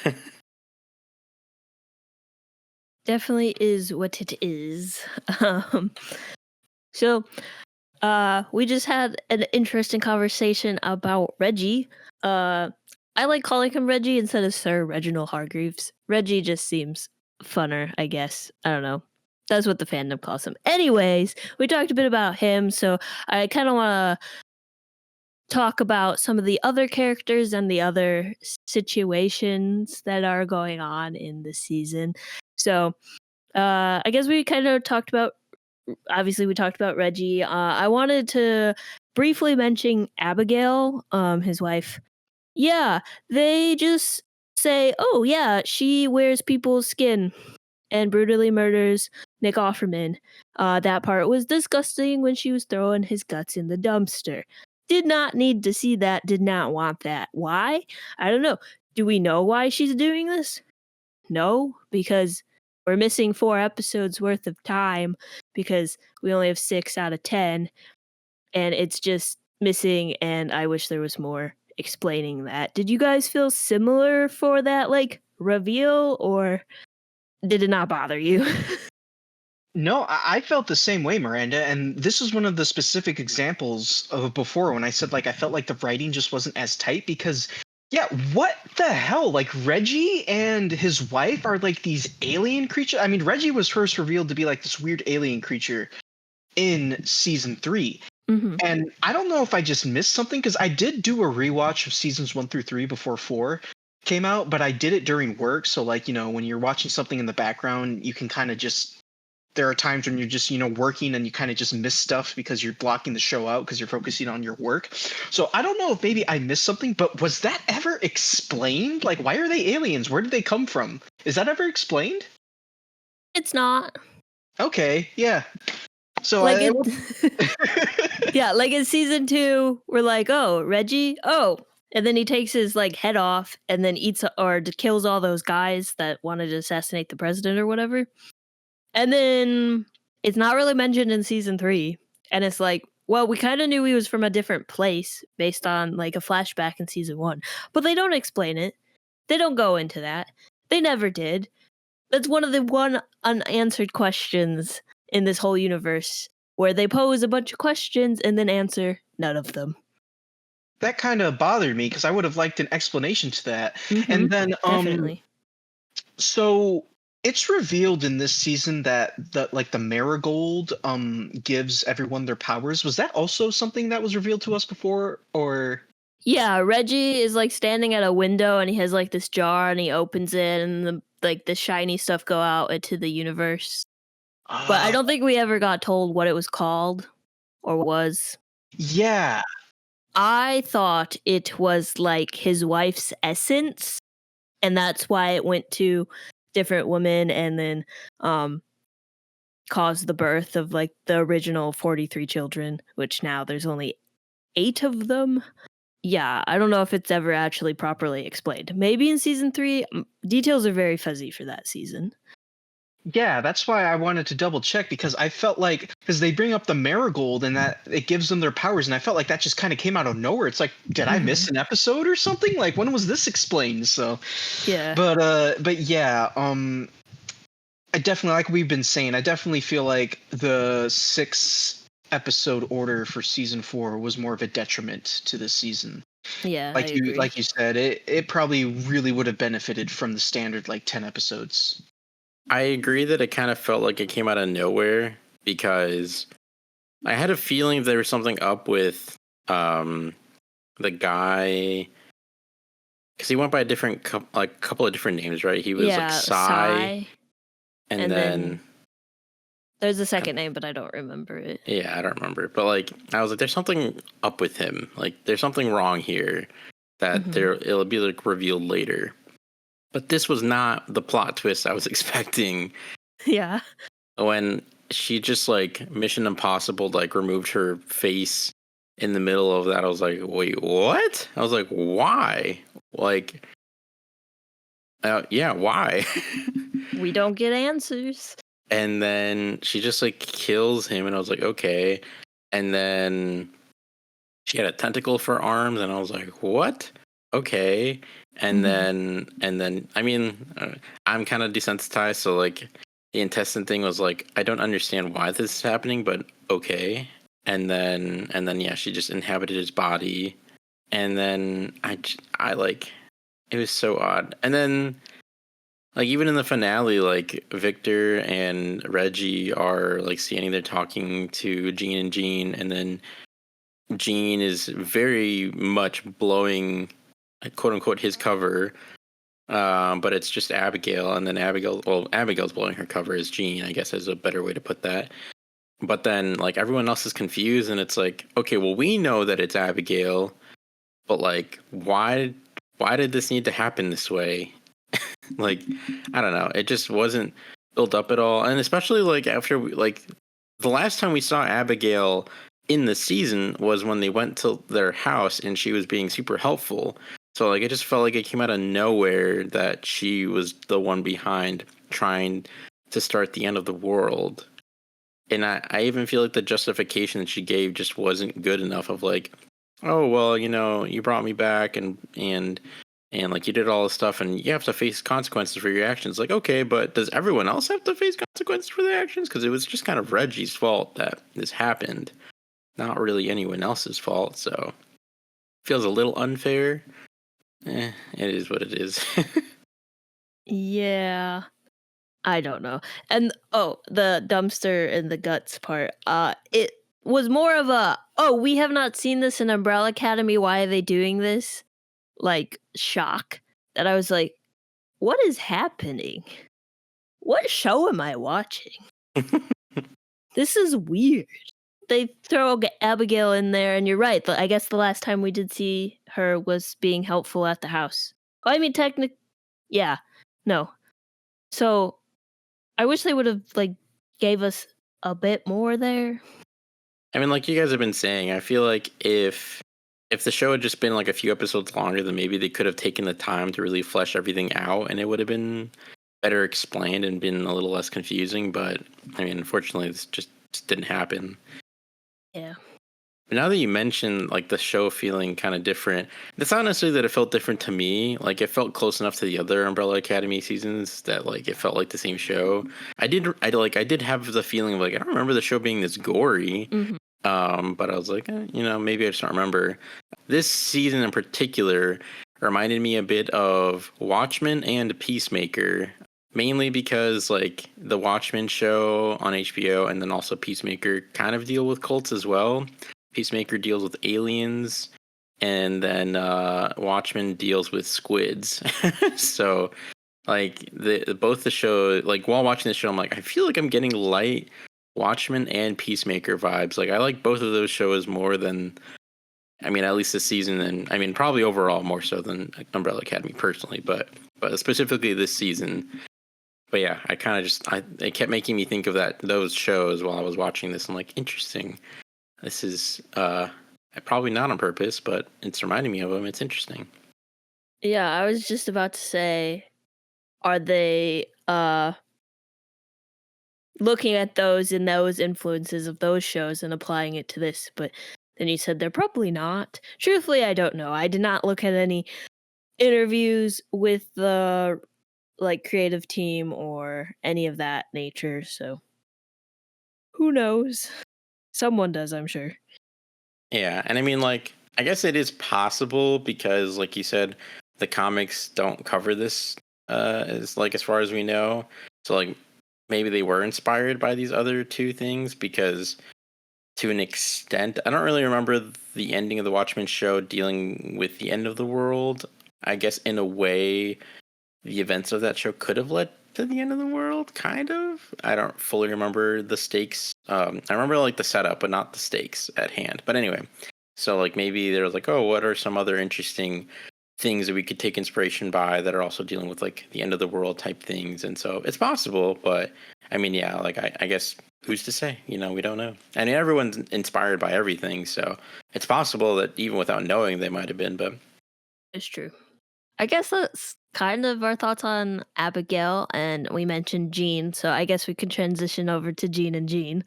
A: Definitely is what it is. Um, so we just had an interesting conversation about Reggie. I like calling him Reggie instead of Sir Reginald Hargreaves. Reggie just seems funner, I guess. I don't know. That's what the fandom calls him. Anyways, we talked a bit about him, so I kind of want to talk about some of the other characters and the other situations that are going on in the season. So, I guess we kind of talked about obviously we talked about Reggie. I wanted to briefly mention Abigail, his wife. Yeah, they just say, "Oh yeah, she wears people's skin and brutally murders Nick Offerman." That part was disgusting when she was throwing his guts in the dumpster. Did not need to see that. Did not want that. Why? I don't know. Do we know why she's doing this? No, because we're missing 4 episodes worth of time because we only have 6 out of 10, and it's just missing, and I wish there was more explaining that. Did you guys feel similar for that, like, reveal, or did it not bother you?
C: No, I felt the same way, Miranda, and this is one of the specific examples of before when I said like I felt like the writing just wasn't as tight because yeah, what the hell? Like Reggie and his wife are like these alien creatures. I mean, Reggie was first revealed to be like this weird alien creature in season 3.
A: Mhm.
C: And I don't know if I just missed something because I did do a rewatch of seasons 1 through 3 before 4 came out, but I did it during work. So like, when you're watching something in the background, you can kind of just there are times when you're just working and you kind of just miss stuff because you're blocking the show out because you're focusing on your work. So I don't know if maybe I missed something, but was that ever explained? Like, why are they aliens? Where did they come from? Is that ever explained?
A: It's not.
C: Okay, yeah. So
A: Like, yeah, like in season 2, we're like, "Oh, Reggie? Oh." And then he takes his, like, head off and then eats or kills all those guys that wanted to assassinate the president or whatever. And then it's not really mentioned in season 3. And it's like, well, we kind of knew he was from a different place based on like a flashback in season 1, but they don't explain it. They don't go into that. They never did. That's one of the unanswered questions in this whole universe where they pose a bunch of questions and then answer none of them.
C: that kind of bothered me because I would have liked an explanation to that.
A: Mhm.
C: And then
A: Definitely.
C: so it's revealed in this season that the marigold gives everyone their powers. Was that also something that was revealed to us before or
A: Yeah, Reggie is like standing at a window and he has like this jar and he opens it and the shiny stuff go out into the universe. But I
C: uh,
A: don't think we ever got told what it was called or was.
C: yeah.
A: I thought it was like his wife's essence, and that's why it went to different women and then um caused the birth of like the original 43 children, which now there's only 8 of them. Yeah, I don't know if it's ever actually properly explained. Maybe in season 3, details are very fuzzy for that season.
C: Yeah, that's why I wanted to double check because I felt like because they bring up the marigold and that it gives them their powers, and I felt like that just kind of came out of nowhere. It's like, did I
A: Hmm.
C: miss an episode or something? Like, when was this explained? So,
A: Yeah.
C: but yeah, I definitely, like we've been saying, I definitely feel like the 6 episode order for season 4 was more of a detriment to this season.
A: Yeah, I
C: Like
A: agree.
C: you said, it probably really would have benefited from the standard like 10 episodes.
B: I agree that it kind of felt like it came out of nowhere because I had a feeling there was something up with um, the guy because he went by a different like couple of different names, right? He was like
A: Yeah,
B: Psy,
A: Psy,
B: and
A: and
B: then
A: then there's a second name, but I don't remember it.
B: yeah, I don't remember, but like I was like, there's something up with him. Like there's something wrong here that
A: Hmm.
B: it'll be like revealed later. But this was not the plot twist I was expecting
A: Yeah.
B: when she just like Mission Impossible like removed her face in the middle of that. I was like, wait, what? I was like, why? Like, yeah, why?
A: We don't get answers.
B: And then she just like kills him, and I was like, okay. And then she had a tentacle for arms, and I was like, what? Okay. And
A: Hmm.
B: then I mean, I'm kind of desensitized, so like the intestine thing was like, I don't understand why this is happening, but okay. And then yeah, she just inhabited his body, and then I like it was so odd. And then like even in the finale, like Victor and Reggie are like standing there talking to Jean, and then Jean is very much blowing, quote unquote, his cover. But it's just Abigail, and then Abigail's blowing her cover as Jean, I guess is a better way to put that. But then like everyone else is confused, and it's like, okay, well we know that it's Abigail, but like why did this need to happen this way? Like I don't know, it just wasn't built up at all, and especially like after like the last time we saw Abigail in the season was when they went to their house and she was being super helpful. So like it just felt like it came out of nowhere that she was the one behind trying to start the end of the world. And I even feel like the justification that she gave just wasn't good enough of like, oh well, you brought me back and like you did all this stuff and you have to face consequences for your actions. Like, okay, but does everyone else have to face consequences for their actions? Because it was just kind of Reggie's fault that this happened, not really anyone else's fault. So feels a little unfair. It is what it is.
A: Yeah. I don't know. And the dumpster and the guts part. It was more of a, oh, we have not seen this in Umbrella Academy. Why are they doing this? Like shock. That I was like, what is happening? What show am I watching? This is weird. They throw Abigail in there, and you're right. I guess the last time we did see her was being helpful at the house. Well, I mean, yeah, no. So I wish they would have like gave us a bit more there.
B: I mean, like you guys have been saying, I feel like if the show had just been like a few episodes longer, then maybe they could have taken the time to really flesh everything out, and it would have been better explained and been a little less confusing. But I mean, unfortunately, this just didn't happen.
A: Yeah.
B: But now that you mention like the show feeling kind of different, it's not necessarily that it felt different to me. Like it felt close enough to the other Umbrella Academy seasons that like it felt like the same show. I did have the feeling of like I don't remember the show being this gory.
A: Hmm.
B: But I was like, maybe I just don't remember. This season in particular reminded me a bit of Watchmen and Peacemaker, mainly because like the Watchmen show on HBO and then also Peacemaker kind of deal with cults as well. Peacemaker deals with aliens, and then Watchmen deals with squids. So like both the show, like while watching the show, I'm like, I feel like I'm getting light Watchmen and Peacemaker vibes. Like I like both of those shows more than, I mean, at least this season, and I mean probably overall more so than Umbrella Academy personally, but specifically this season. But yeah, I kind of it kept making me think of those shows while I was watching this. I'm like, interesting. This is probably not on purpose, but it's reminding me of them. It's interesting.
A: Yeah, I was just about to say, are they looking at those and those influences of those shows and applying it to this, but then you said they're probably not. Truthfully, I don't know. I did not look at any interviews with the like creative team or any of that nature, so who knows? Someone does, I'm sure.
B: Yeah, and I mean, like, I guess it is possible because, like you said, the comics don't cover this, as far as we know. So, like, maybe they were inspired by these other two things because, to an extent, I don't really remember the ending of the Watchmen show dealing with the end of the world. I guess in a way, the events of that show could have led to the end of the world, kind of. I don't fully remember the stakes. I remember like the setup, but not the stakes at hand. But anyway, so like maybe they're like, oh, what are some other interesting things that we could take inspiration by that are also dealing with like the end of the world type things? And so it's possible, but I mean, yeah, like I guess who's to say? You know, we don't know. I mean, everyone's inspired by everything, so it's possible that even without knowing, they might have been. But
A: It's true. I guess that's kind of our thoughts on Abigail, and we mentioned Jean, so I guess we could transition over to Jean and Jean.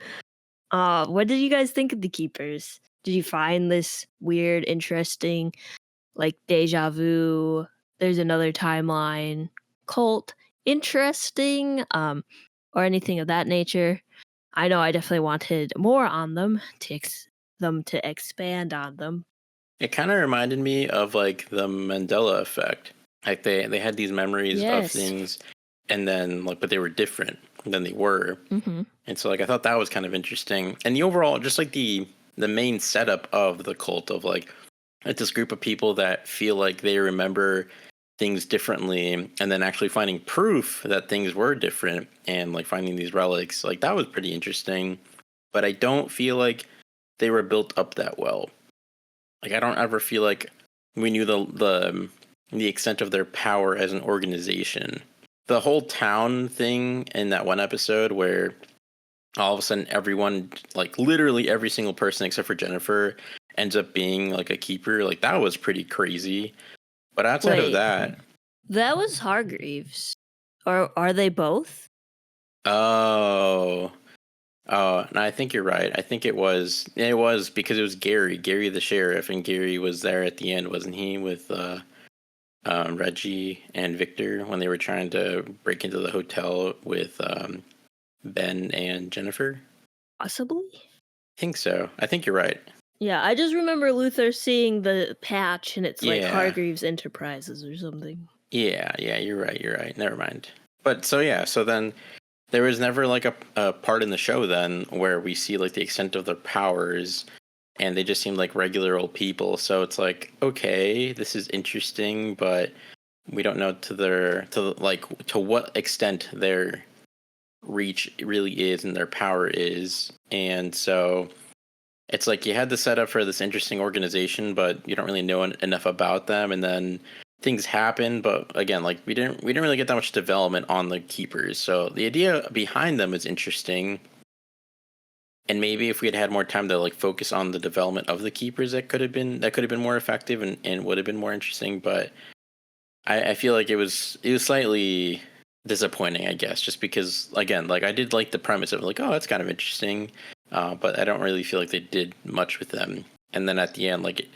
A: What did you guys think of the Keepers? Did you find this weird, interesting, like deja vu? There's another timeline cult interesting, or anything of that nature? I know I definitely wanted more on them them to expand on them.
B: it kind of reminded me of like the Mandela effect. Like they had these memories of
A: Yes.
B: things, and then like, but they were different than they were.
A: Mm-hmm.
B: And so like I thought that was kind of interesting. And the overall, just like the main setup of the cult of like this group of people that feel like they remember things differently, and then actually finding proof that things were different, and like finding these relics, like that was pretty interesting. But I don't feel like they were built up that well. Like I don't ever feel like we knew the extent of their power as an organization. The whole town thing in that one episode where all of a sudden everyone, like literally every single person except for Jennifer, ends up being like a keeper, like that was pretty crazy. But outside of
A: Wait,
B: that,
A: that was Hargreaves. Or are they both?
B: oh, oh, no, I think you're right. I think it was because it was Gary the sheriff, and Gary was there at the end, wasn't he, with Reggie and Victor when they were trying to break into the hotel with Ben and Jennifer?
A: Possibly?
B: I think so. I think you're right.
A: Yeah, I just remember Luther seeing the patch and it's like
B: Yeah.
A: Hargreaves Enterprises or something.
B: Yeah, you're right. You're right. Never mind. But so yeah, so then there was never like a part in the show then where we see like the extent of their powers, and they just seemed like regular old people. So it's like, okay, this is interesting, but we don't know to what extent their reach really is and their power is. And so it's like you had the setup for this interesting organization, but you don't really know enough about them, and then things happen. But again, like we didn't really get that much development on the keepers. So the idea behind them is interesting, and maybe if we had had more time to like focus on the development of the keepers, that could have been more effective and would have been more interesting. But I feel like it was slightly disappointing, I guess, just because again, like I did like the premise of like, oh, that's kind of interesting, but I don't really feel like they did much with them. And then at the end, like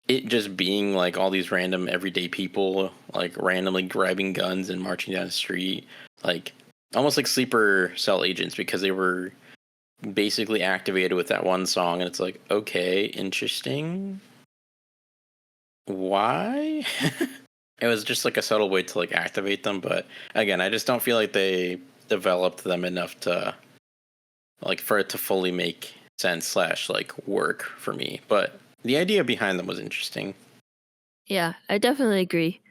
B: it just being like all these random everyday people, like randomly grabbing guns and marching down the street, like almost like sleeper cell agents because they were basically activated with that one song, and it's like, okay, interesting. Why? It was just like a subtle way to like activate them, but again, I just don't feel like they developed them enough to like for it to fully make sense slash like work for me. But the idea behind them was interesting.
A: Yeah, I definitely agree.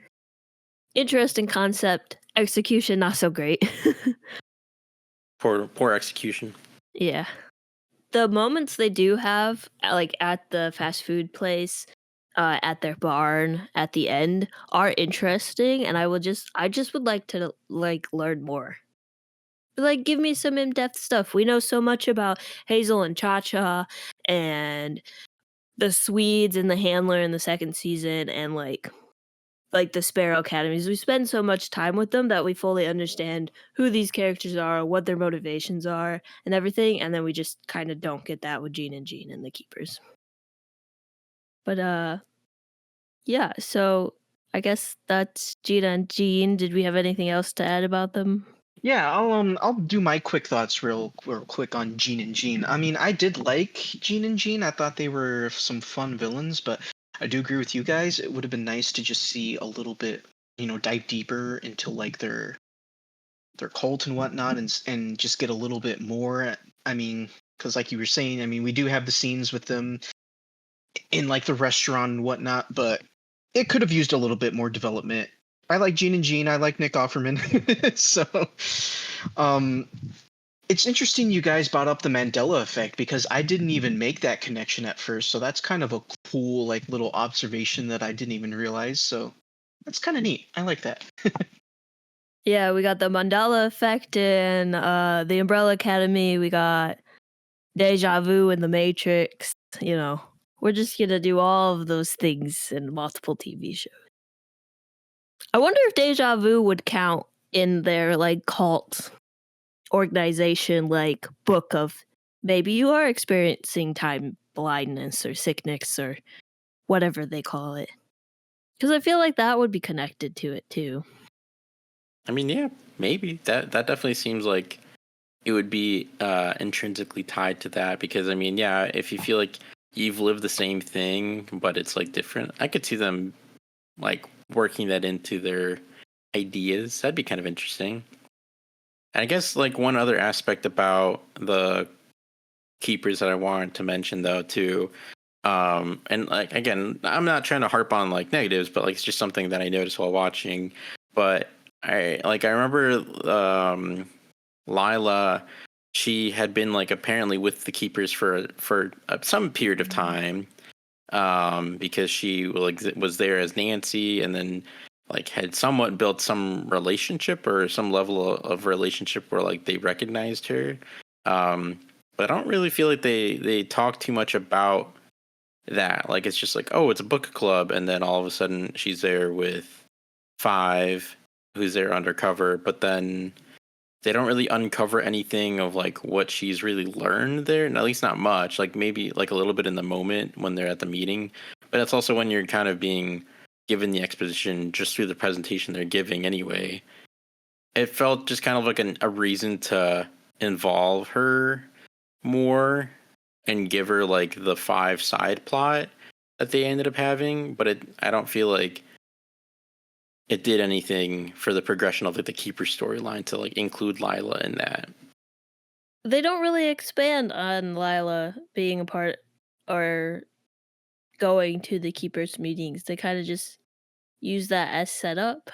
A: Interesting concept. Execution not so great.
B: Poor execution.
A: Yeah. The moments they do have, like at the fast food place, at their barn at the end, are interesting, and I just would like to like learn more. Like, give me some in-depth stuff. We know so much about Hazel and Cha Cha, and the Swedes and the handler in the second season, and like like the Sparrow Academies. We spend so much time with them that we fully understand who these characters are, what their motivations are, and everything, and then we just kind of don't get that with Jean and Jean and the Keepers. But yeah, so I guess that's Gina and Jean. Did we have anything else to add about them?
C: Yeah, I'll do my quick thoughts real quick on Jean and Jean. I mean, I did like Jean and Jean. I thought they were some fun villains, but I do agree with you guys. It would have been nice to just see a little bit, dive deeper into like their cult and whatnot, and just get a little bit more. I mean, because like you were saying, I mean, we do have the scenes with them in like the restaurant and whatnot, but it could have used a little bit more development. I like Gene and Gene. I like Nick Offerman. So, um, it's interesting you guys brought up the Mandela effect because I didn't even make that connection at first. So that's kind of a cool like little observation that I didn't even realize. So that's kind of neat. I like that.
A: Yeah, we got the Mandela effect in the Umbrella Academy. We got Deja Vu in the Matrix. You know, we're just gonna do all of those things in multiple TV shows. I wonder if Deja Vu would count in their like cult organization like book of maybe you are experiencing time blindness or sickness or whatever they call it. Because I feel like that would be connected to it too.
B: I mean, yeah, maybe that definitely seems like it would be intrinsically tied to that because I mean, yeah, if you feel like you've lived the same thing but it's like different, I could see them like working that into their ideas. That'd be kind of interesting. And I guess like one other aspect about the keepers that I wanted to mention though too, and like again, I'm not trying to harp on like negatives, but like it's just something that I noticed while watching. But I remember Lila, she had been like apparently with the keepers for some period of time, because she like was there as Nancy, and then like had somewhat built some relationship or some level of relationship where like they recognized her. But I don't really feel like they talk too much about that. Like it's just like, oh, it's a book club, and then all of a sudden she's there with Five, who's there undercover, but then they don't really uncover anything of like what she's really learned there, and at least not much. Like maybe like a little bit in the moment when they're at the meeting, but that's also when you're kind of being given the exposition just through the presentation they're giving anyway. It felt just kind of like a reason to involve her more and give her like the Five side plot that they ended up having, but I don't feel like it did anything for the progression of like the keeper storyline to like include Lila in that.
A: They don't really expand on Lila being a part or going to the keepers meetings. They kind of just use that as setup.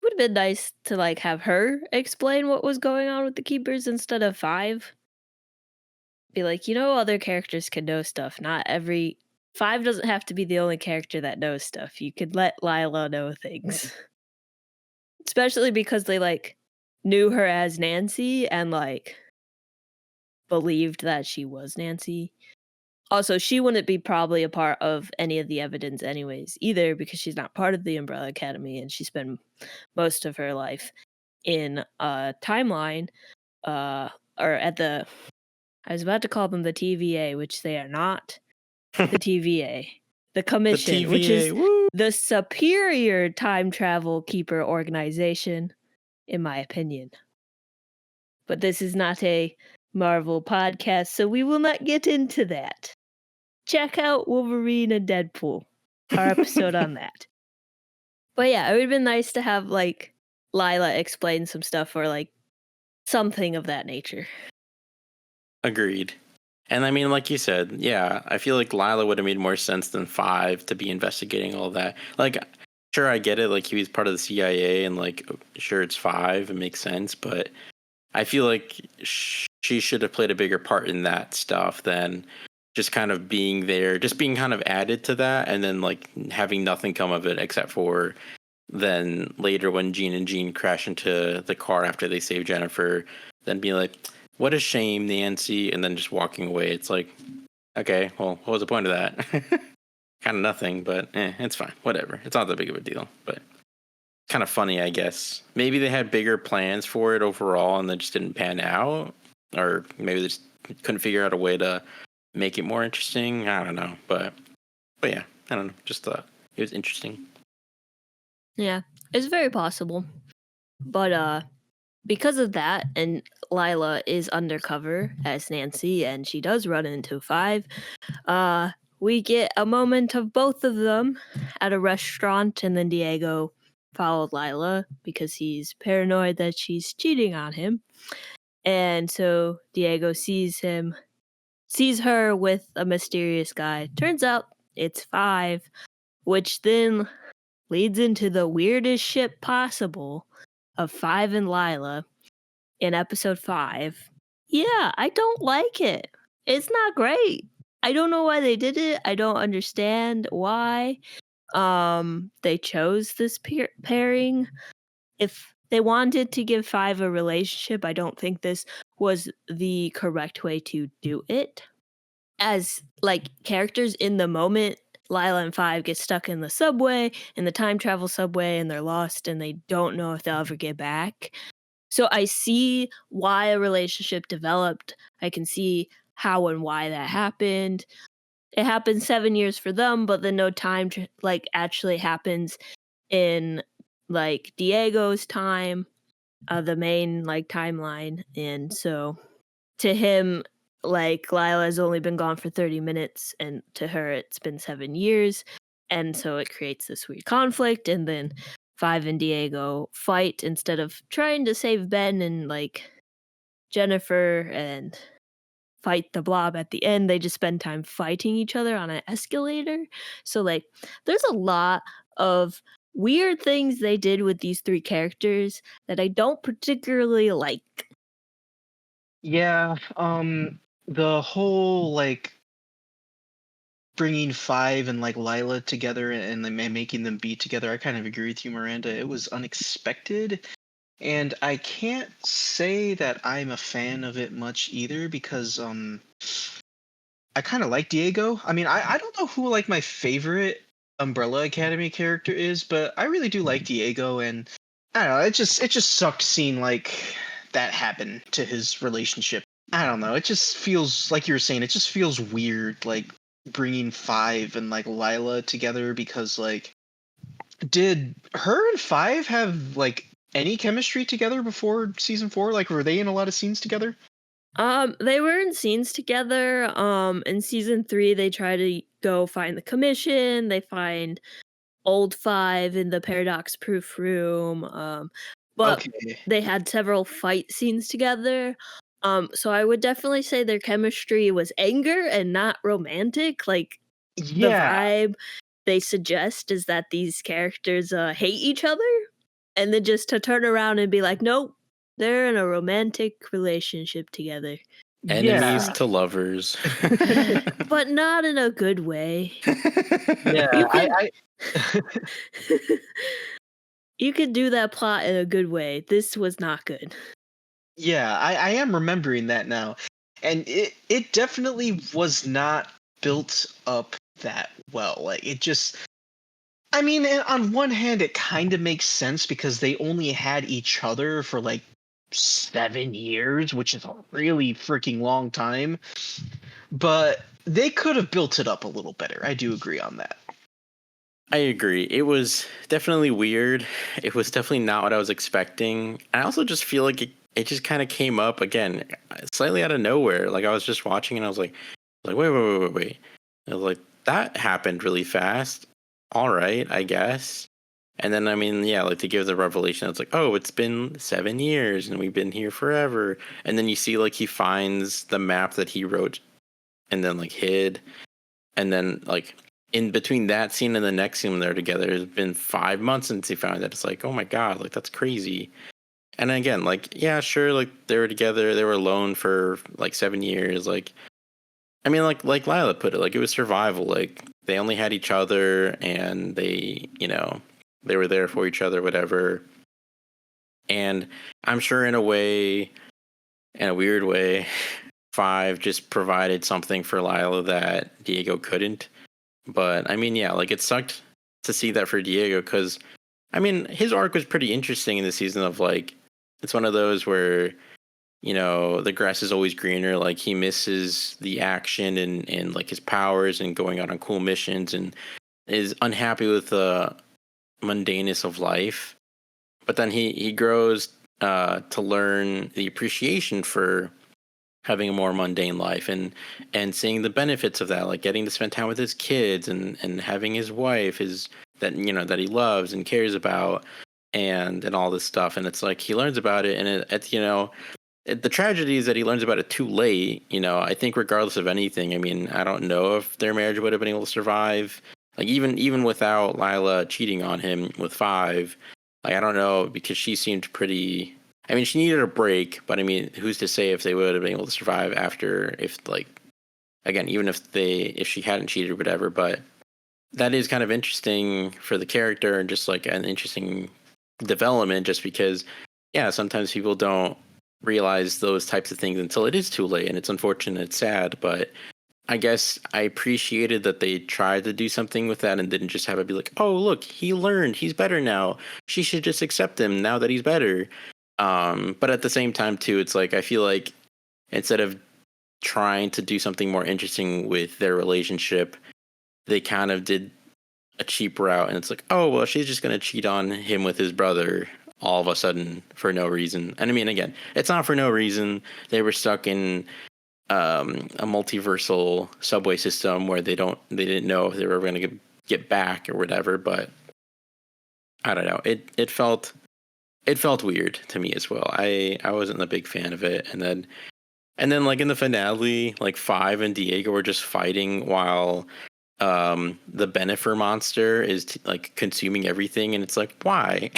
A: Would have been nice to like have her explain what was going on with the keepers instead of Five. Be like, other characters can know stuff. Not every Five doesn't have to be the only character that knows stuff. You could let Lila know things. Especially because they like knew her as Nancy and like believed that she was Nancy. Also, she wouldn't be probably a part of any of the evidence anyways, either because she's not part of the Umbrella Academy and she spent most of her life in a timeline, or at the I was about to call them the TVA, which they are not. The TVA. The
B: The
A: Commission, which
B: TVA,
A: is
B: woo!
A: the superior time travel keeper organization, in my opinion. But this is not a Marvel podcast, so we will not get into that. Check out Wolverine and Deadpool, our episode on that. But yeah, it would have been nice to have like Lila explain some stuff or like something of that nature.
B: Agreed. And I mean, like you said, yeah, I feel like Lila would have made more sense than Five to be investigating all that. Like, sure, I get it. Like, he was part of the CIA, and like, sure, it's Five. It makes sense. But I feel like she should have played a bigger part in that stuff than just kind of being there, just being kind of added to that, and then like having nothing come of it except for then later when Jean and Jean crash into the car after they save Jennifer, then being like, what a shame, Nancy, and then just walking away. It's like, okay, well, what was the point of that? kind of nothing, but it's fine. Whatever. It's not that big of a deal, but kind of funny, I guess. Maybe they had bigger plans for it overall and they just didn't pan out, or maybe they just couldn't figure out a way to make it more interesting. I don't know, but yeah, I don't know. Just thought it was interesting.
A: Yeah, it's very possible. But because of that, and Lila is undercover as Nancy, and she does run into Five, uh, we get a moment of both of them at a restaurant, and then Diego followed Lila because he's paranoid that she's cheating on him. And so Diego sees her with a mysterious guy. Turns out it's Five, which then leads into the weirdest ship possible of Five and Lila in episode 5. Yeah, I don't like it. It's not great. I don't know why they did it. I don't understand why they chose this pairing. If they wanted to give Five a relationship, I don't think this was the correct way to do it. As like characters in the moment, Lila and Five get stuck in the subway, in the time travel subway, and they're lost and they don't know if they'll ever get back. So I see why a relationship developed. I can see how and why that happened. It happened 7 years for them, but then no time actually happens in like Diego's time, the main like timeline, and so to him, like Lila has only been gone for 30 minutes, and to her it's been 7 years, and so it creates this weird conflict, and then Five and Diego fight instead of trying to save Ben and like Jennifer and fight the blob at the end. They just spend time fighting each other on an escalator. So like there's a lot of weird things they did with these three characters that I don't particularly like.
C: Yeah, the whole like bringing Five and like Lila together and making them be together, I kind of agree with you, Miranda. It was unexpected, and I can't say that I'm a fan of it much either because I kind of like Diego. I mean, I don't know who like my favorite Umbrella Academy character is, but I really do like Diego, and I don't know. It just sucked seeing like that happen to his relationship. I don't know. It just feels like you were saying. It just feels weird, like bringing Five and like Lila together because like, did her and Five have like any chemistry together before season 4? Like, were they in a lot of scenes together?
A: They were in scenes together. In season 3, they try to go find the commission. They find old Five in the paradox proof room. But
C: Okay.
A: they had several fight scenes together. So I would definitely say their chemistry was anger and not romantic. Like the
C: Yeah.
A: vibe they suggest is that these characters hate each other, and then just to turn around and be like, nope, they're in a romantic relationship together. It's
B: Enemies
C: Yeah.
B: to lovers.
A: but not in a good way.
C: Yeah.
A: You could
C: I
A: you could do that plot in a good way. This was not good.
C: Yeah, I am remembering that now. And it definitely was not built up that well. Like it just I mean, on one hand it kind of makes sense because they only had each other for like 7 years, which is a really freaking long time. But they could have built it up a little better. I do agree on that.
B: I agree. It was definitely weird. It was definitely not what I was expecting. I also just feel like it just kind of came up again, slightly out of nowhere. Like I was just watching and I was like, wait. I was like, that happened really fast. All right, I guess. And then I mean, yeah, like to give the revelation, it's like, oh, it's been 7 years and we've been here forever. And then you see like he finds the map that he wrote and then like hid, and then like in between that scene and the next scene when they're together, it's been 5 months since he found it. It's like, oh my god, like that's crazy. And again, like, yeah, sure, like they were together, they were alone for like 7 years. Like, I mean, like Lila put it, like it was survival. Like they only had each other, and they, they were there for each other, whatever. And I'm sure in a way, in a weird way, Five just provided something for Lila that Diego couldn't, But I mean, yeah, like it sucked to see that for Diego because I mean his arc was pretty interesting in the season of like it's one of those where the grass is always greener. Like he misses the action and like his powers and going out on cool missions and is unhappy with the mundaneness of life. But then he grows to learn the appreciation for having a more mundane life and seeing the benefits of that, like getting to spend time with his kids and having his wife is that that he loves and cares about and all this stuff. And it's like he learns about it and the tragedy is that he learns about it too late. I think regardless of anything, I mean, I don't know if their marriage would have been able to survive. Like even without Lila cheating on him with 5, like I don't know because she seemed pretty. I mean, she needed a break, but I mean, who's to say if they would have been able to survive after if like again, even if she hadn't cheated or whatever. But that is kind of interesting for the character and just like an interesting development, just because yeah, sometimes people don't realize those types of things until it is too late, and it's unfortunate, it's sad, but I guess I appreciated that they tried to do something with that and didn't just have it be like, oh look, he learned, he's better now, she should just accept him now that he's better. But at the same time too, it's like I feel like instead of trying to do something more interesting with their relationship, they kind of did a cheap route, and it's like, oh well, she's just gonna cheat on him with his brother all of a sudden for no reason. And I mean, again, it's not for no reason. They were stuck in a multiversal subway system where they didn't know if they were going to get back or whatever. But I don't know. It felt weird to me as well. I wasn't a big fan of it. And then like in the finale, like 5 and Diego were just fighting while the Benefer monster is like consuming everything, and it's like, why?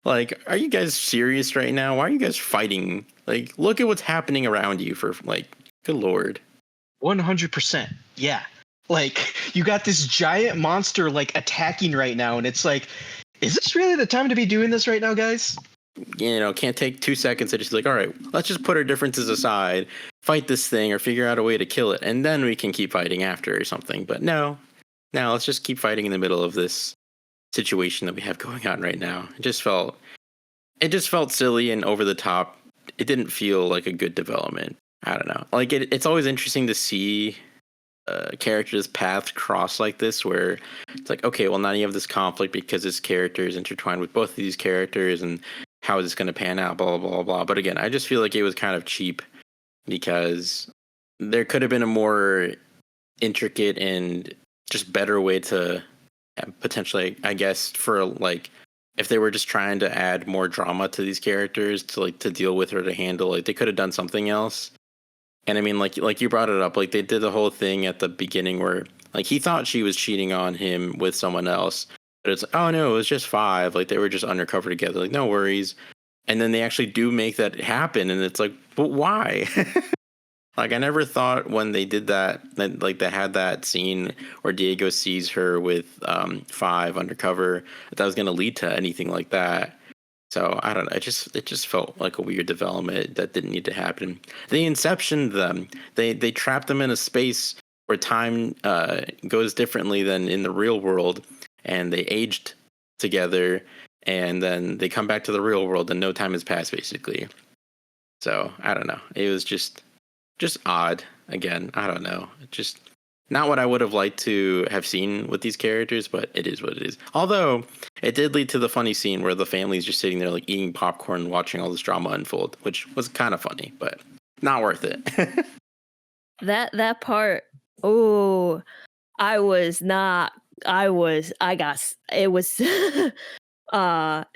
B: Like, are you guys serious right now? Why are you guys fighting? Like, look at what's happening around you for, like, good lord.
C: 100%. Yeah. Like, you got this giant monster, like, attacking right now, and it's like, is this really the time to be doing this right now, guys?
B: Can't take 2 seconds to just like, all right, let's just put our differences aside, fight this thing, or figure out a way to kill it, and then we can keep fighting after or something. But no, let's just keep fighting in the middle of this situation that we have going on right now. It just felt silly and over the top. It didn't feel like a good development. I don't know. Like it's always interesting to see characters' paths cross like this, where it's like, okay, well now you have this conflict because this character is intertwined with both of these characters, and how is this going to pan out? Blah blah blah blah. But again, I just feel like it was kind of cheap because there could have been a more intricate and just better way to potentially, I guess, for like if they were just trying to add more drama to these characters to deal with or to handle, like they could have done something else. And I mean, like you brought it up, like they did the whole thing at the beginning where like he thought she was cheating on him with someone else, but it's like, oh no, it was just 5. Like they were just undercover together, like no worries. And then they actually do make that happen, and it's like, but why? Like I never thought when they did that like they had that scene where Diego sees her with 5 undercover, that was going to lead to anything like that. So I don't know. It just felt like a weird development that didn't need to happen. They inceptioned them. They trapped them in a space where time goes differently than in the real world, and they aged together, and then they come back to the real world, and no time has passed basically. So I don't know. It was just odd. Again, I don't know. Just not what I would have liked to have seen with these characters, but it is what it is. Although it did lead to the funny scene where the family's just sitting there like eating popcorn, watching all this drama unfold, which was kind of funny, but not worth it.
A: That part, oh, I got it was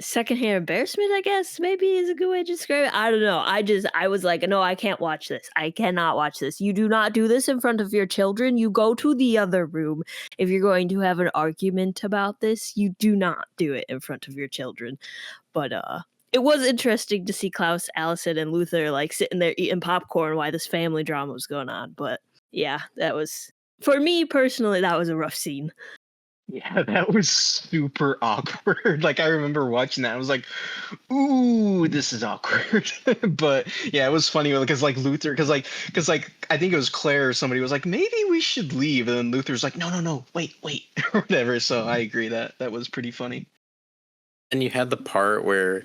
A: secondhand embarrassment, I guess maybe is a good way to describe it. I don't know. I was like, no, I can't watch this. I cannot watch this. You do not do this in front of your children. You go to the other room. If you're going to have an argument about this, you do not do it in front of your children. But it was interesting to see Klaus, Allison, and Luther like sitting there eating popcorn while this family drama was going on. But yeah, that was, for me personally, that was a rough scene.
C: Yeah, that was super awkward. Like I remember watching that, I was like, "Ooh, this is awkward." But yeah, it was funny because like Luther, because like I think it was Claire or somebody was like, "Maybe we should leave," and then Luther's like, "No, no, no, wait, wait," or whatever. So I agree that that was pretty funny.
B: And you had the part where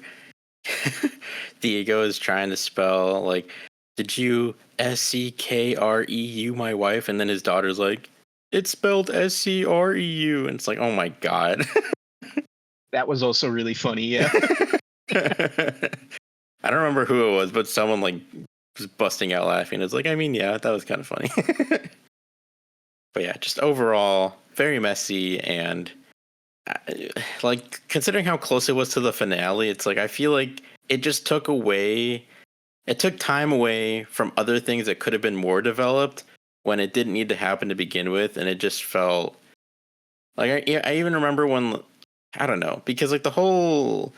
B: Diego is trying to spell like, "Did you SCKREU my wife?" And then his daughter's like, "It's spelled SCREU," and it's like, oh my god.
C: That was also really funny. Yeah.
B: I don't remember who it was, but someone like was busting out laughing. It's like, I mean, yeah, that was kind of funny. But yeah, just overall very messy and like considering how close it was to the finale, it's like I feel like it just took away it took time away from other things that could have been more developed when it didn't need to happen to begin with, and it just felt like I even remember when I don't know because like the whole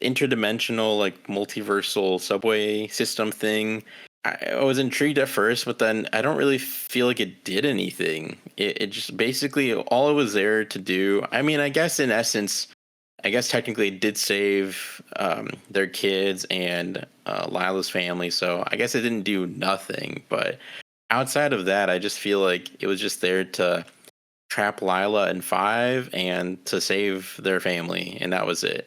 B: interdimensional like multiversal subway system thing. I was intrigued at first, but then I don't really feel like it did anything. It just basically all it was there to do. I mean, I guess in essence, I guess technically it did save their kids and Lila's family. So I guess it didn't do nothing. But outside of that, I just feel like it was just there to trap Lila and Five and to save their family, and that was it.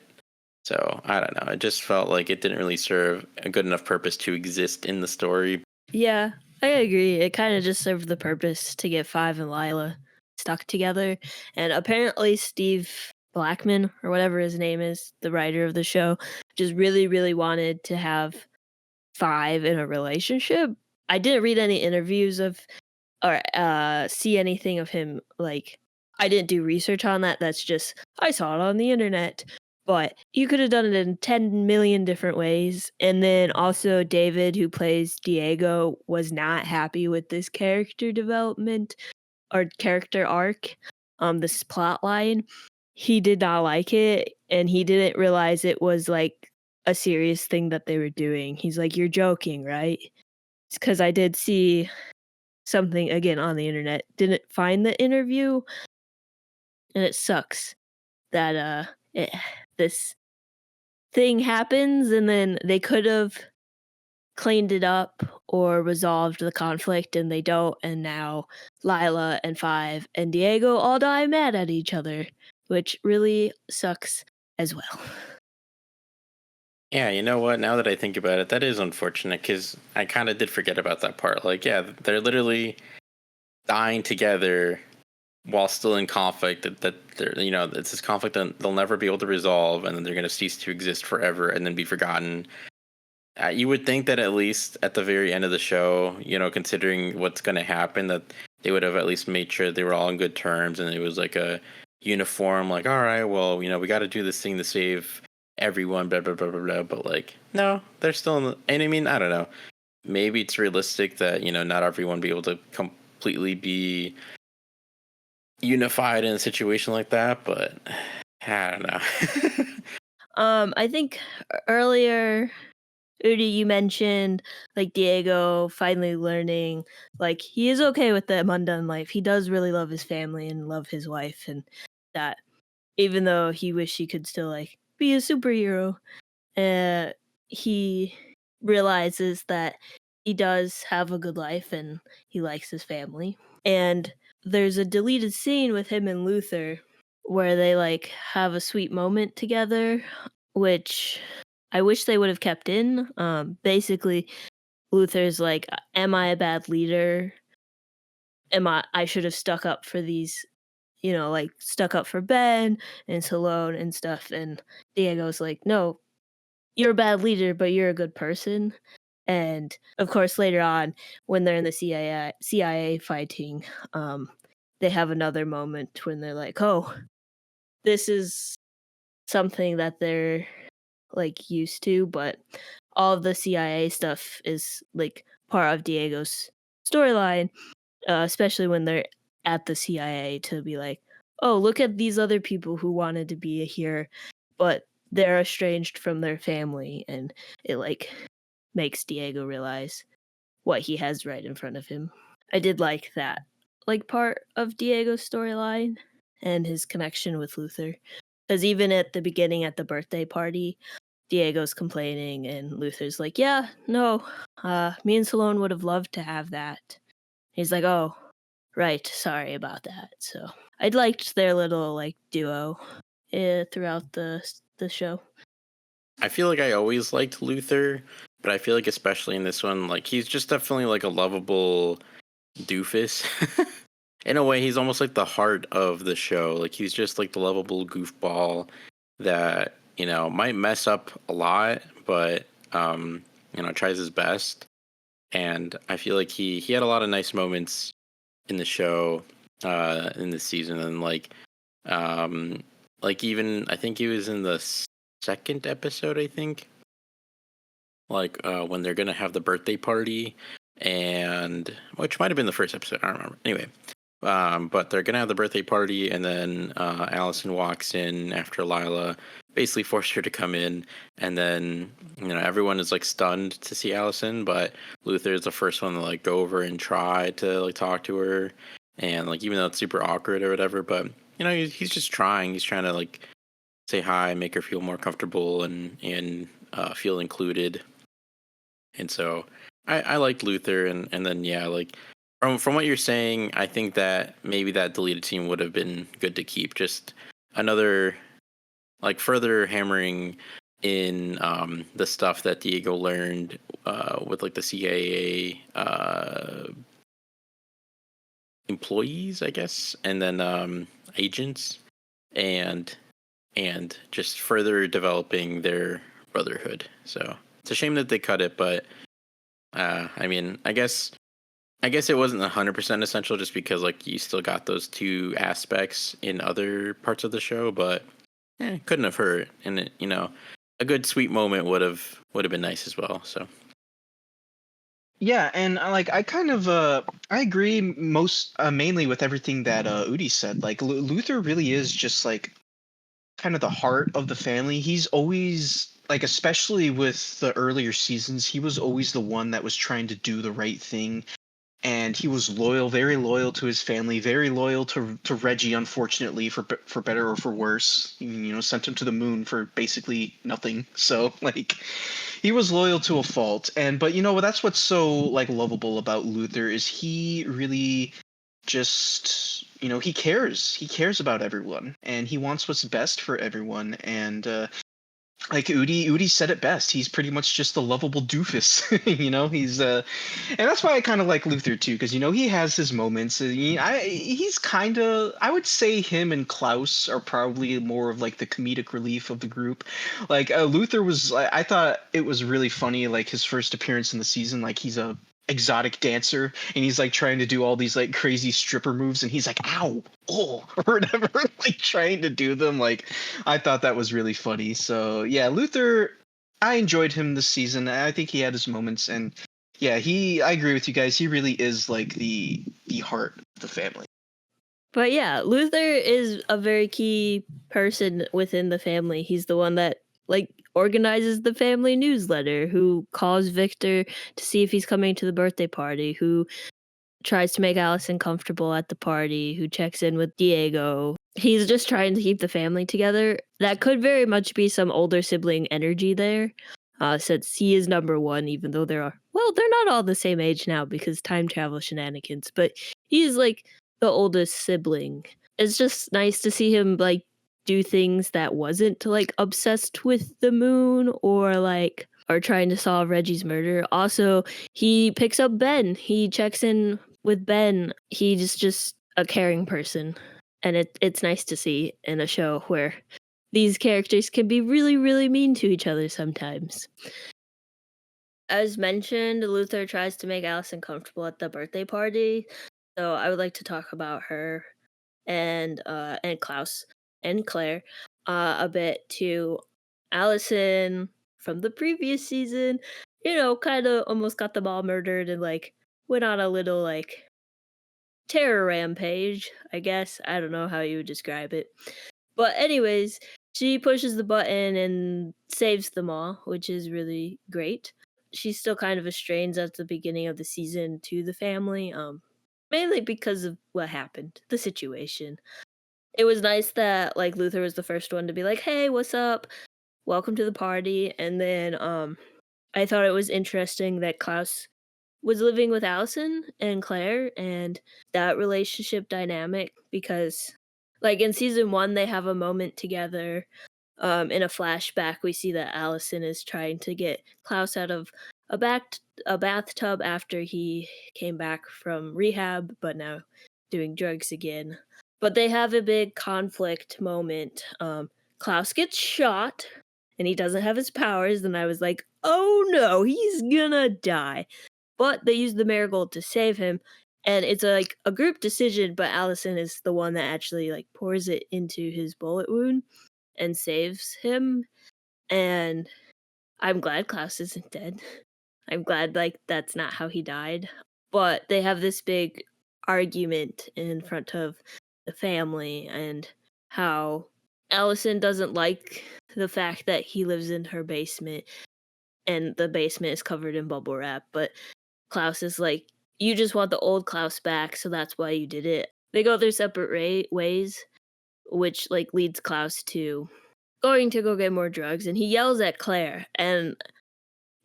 B: So I don't know. It just felt like it didn't really serve a good enough purpose to exist in the story.
A: Yeah, I agree. It kind of just served the purpose to get Five and Lila stuck together. And apparently, Steve Blackman, or whatever his name is, the writer of the show, just really, really wanted to have Five in a relationship. I didn't read any interviews of or see anything of him. Like, I didn't do research on that. That's just I saw it on the internet. But you could have done it in 10 million different ways. And then also David, who plays Diego, was not happy with this character development or character arc, this plot line. He did not like it, and he didn't realize it was like a serious thing that they were doing. He's like, "You're joking, right?" It's because I did see something again on the internet. Didn't find the interview, and it sucks that it, this thing happens, and then they could have cleaned it up or resolved the conflict, and they don't. And now Lila and Five and Diego all die mad at each other, which really sucks as well.
B: Yeah, you know what? Now that I think about it, that is unfortunate because I kind of did forget about that part. Like, yeah, they're literally dying together while still in conflict. That they're, it's this conflict that they'll never be able to resolve, and then they're going to cease to exist forever and then be forgotten. You would think that at least at the very end of the show, considering what's going to happen, that they would have at least made sure they were all on good terms and it was like a uniform, like, all right, well, we got to do this thing to save everyone, blah, blah, blah, blah, blah. But like, no, they're still in the, and I mean, I don't know. Maybe it's realistic that, not everyone be able to completely be unified in a situation like that, but I don't know.
A: I think earlier, Udi, you mentioned like Diego finally learning like he is okay with the mundane life. He does really love his family and love his wife, and that even though he wish he could still like be a superhero, uh, he realizes that he does have a good life and he likes his family. And there's a deleted scene with him and Luther where they like have a sweet moment together, which I wish they would have kept in. Basically, Luther's like, "Am I a bad leader? I should have stuck up for these, like stuck up for Ben and Salone and stuff." And Diego's like, "No, you're a bad leader, but you're a good person." And of course, later on, when they're in the CIA fighting, they have another moment when they're like, "Oh, this is something that they're like used to," but all of the CIA stuff is like part of Diego's storyline, especially when they're at the CIA to be like, "Oh, look at these other people who wanted to be here, but they're estranged from their family," and it like makes Diego realize what he has right in front of him. I did like that, like part of Diego's storyline, and his connection with Luther. Because even at the beginning at the birthday party, Diego's complaining, and Luther's like, "Yeah, no, me and Salone would have loved to have that." He's like, "Oh, right, sorry about that." So I liked their little like duo throughout the show.
B: I feel like I always liked Luther, but I feel like especially in this one, like he's just definitely like a lovable doofus. In a way, he's almost like the heart of the show. Like he's just like the lovable goofball that, might mess up a lot, but tries his best. And I feel like he had a lot of nice moments in the show, in this season, and um even I think he was in the second episode, I think, when they're gonna have the birthday party, and which might have been the first episode, I don't remember. Anyway, but they're gonna have the birthday party, and then Allison walks in after Lila basically forced her to come in, and then everyone is like stunned to see Allison, but Luther is the first one to like go over and try to like talk to her, and like even though it's super awkward or whatever, but he's just trying. He's trying to like say hi, make her feel more comfortable, and feel included. And so I liked Luther, and then yeah, like from what you're saying, I think that maybe that deleted scene would have been good to keep. Just another like further hammering in the stuff that Diego learned with like the CIA employees, I guess, and then agents, and just further developing their brotherhood. So it's a shame that they cut it, but I mean, I guess it wasn't 100% essential just because like you still got those two aspects in other parts of the show, but couldn't have hurt, and a good sweet moment would have been nice as well. So
C: Yeah, and I kind of I agree most mainly with everything that Udi said. Like Luther really is just like kind of the heart of the family. He's always like, especially with the earlier seasons, he was always the one that was trying to do the right thing, and he was loyal, very loyal to his family, very loyal to Reggie. Unfortunately, for better or for worse, sent him to the moon for basically nothing. So like, he was loyal to a fault. And but that's what's so like lovable about Luther is he really just he cares about everyone, and he wants what's best for everyone. And like Udi said it best. He's pretty much just a lovable doofus. He's and that's why I kind of like Luther too, because he has his moments. He's kind of, I would say him and Klaus are probably more of like the comedic relief of the group. Like Luther was, I thought it was really funny, like his first appearance in the season. Like he's a exotic dancer, and he's like trying to do all these like crazy stripper moves, and he's like, ow, oh, or whatever, like trying to do them. Like, I thought that was really funny. So yeah, Luther, I enjoyed him this season. I think he had his moments, and yeah, I agree with you guys. He really is like the heart of the family.
A: But yeah, Luther is a very key person within the family. He's the one that like organizes the family newsletter, who calls Victor to see if he's coming to the birthday party, who tries to make Allison comfortable at the party, who checks in with Diego. He's just trying to keep the family together. That could very much be some older sibling energy there, since he is number one, even though they're not all the same age now because time travel shenanigans, but he's like the oldest sibling. It's just nice to see him like do things that wasn't like obsessed with the moon or trying to solve Reggie's murder. Also, he picks up Ben. He checks in with Ben. He's just a caring person. And it's nice to see in a show where these characters can be really, really mean to each other sometimes. As mentioned, Luther tries to make Allison comfortable at the birthday party. So I would like to talk about her and Klaus and Claire a bit too. Allison from the previous season, kind of almost got them all murdered and like went on a little like terror rampage, I guess. I don't know how you would describe it. But anyways, she pushes the button and saves them all, which is really great. She's still kind of estranged at the beginning of the season to the family, mainly because of what happened, the situation. It was nice that, like, Luther was the first one to be like, "Hey, what's up? Welcome to the party," and then, I thought it was interesting that Klaus was living with Allison and Claire and that relationship dynamic because, like, in season 1, they have a moment together. In a flashback, we see that Allison is trying to get Klaus out of a back a bathtub after he came back from rehab, but now doing drugs again. But they have a big conflict moment. Klaus gets shot, and he doesn't have his powers, and I was like, "Oh no, he's gonna die." But they use the marigold to save him, and it's like a group decision, but Allison is the one that actually like pours it into his bullet wound and saves him. And I'm glad Klaus isn't dead. I'm glad like that's not how he died. But they have this big argument in front of the family and how Allison doesn't like the fact that he lives in her basement and the basement is covered in bubble wrap, but Klaus is like, "You just want the old Klaus back, so that's why you did it." They go their separate ways, which, like, leads Klaus to going to go get more drugs, and he yells at Claire, and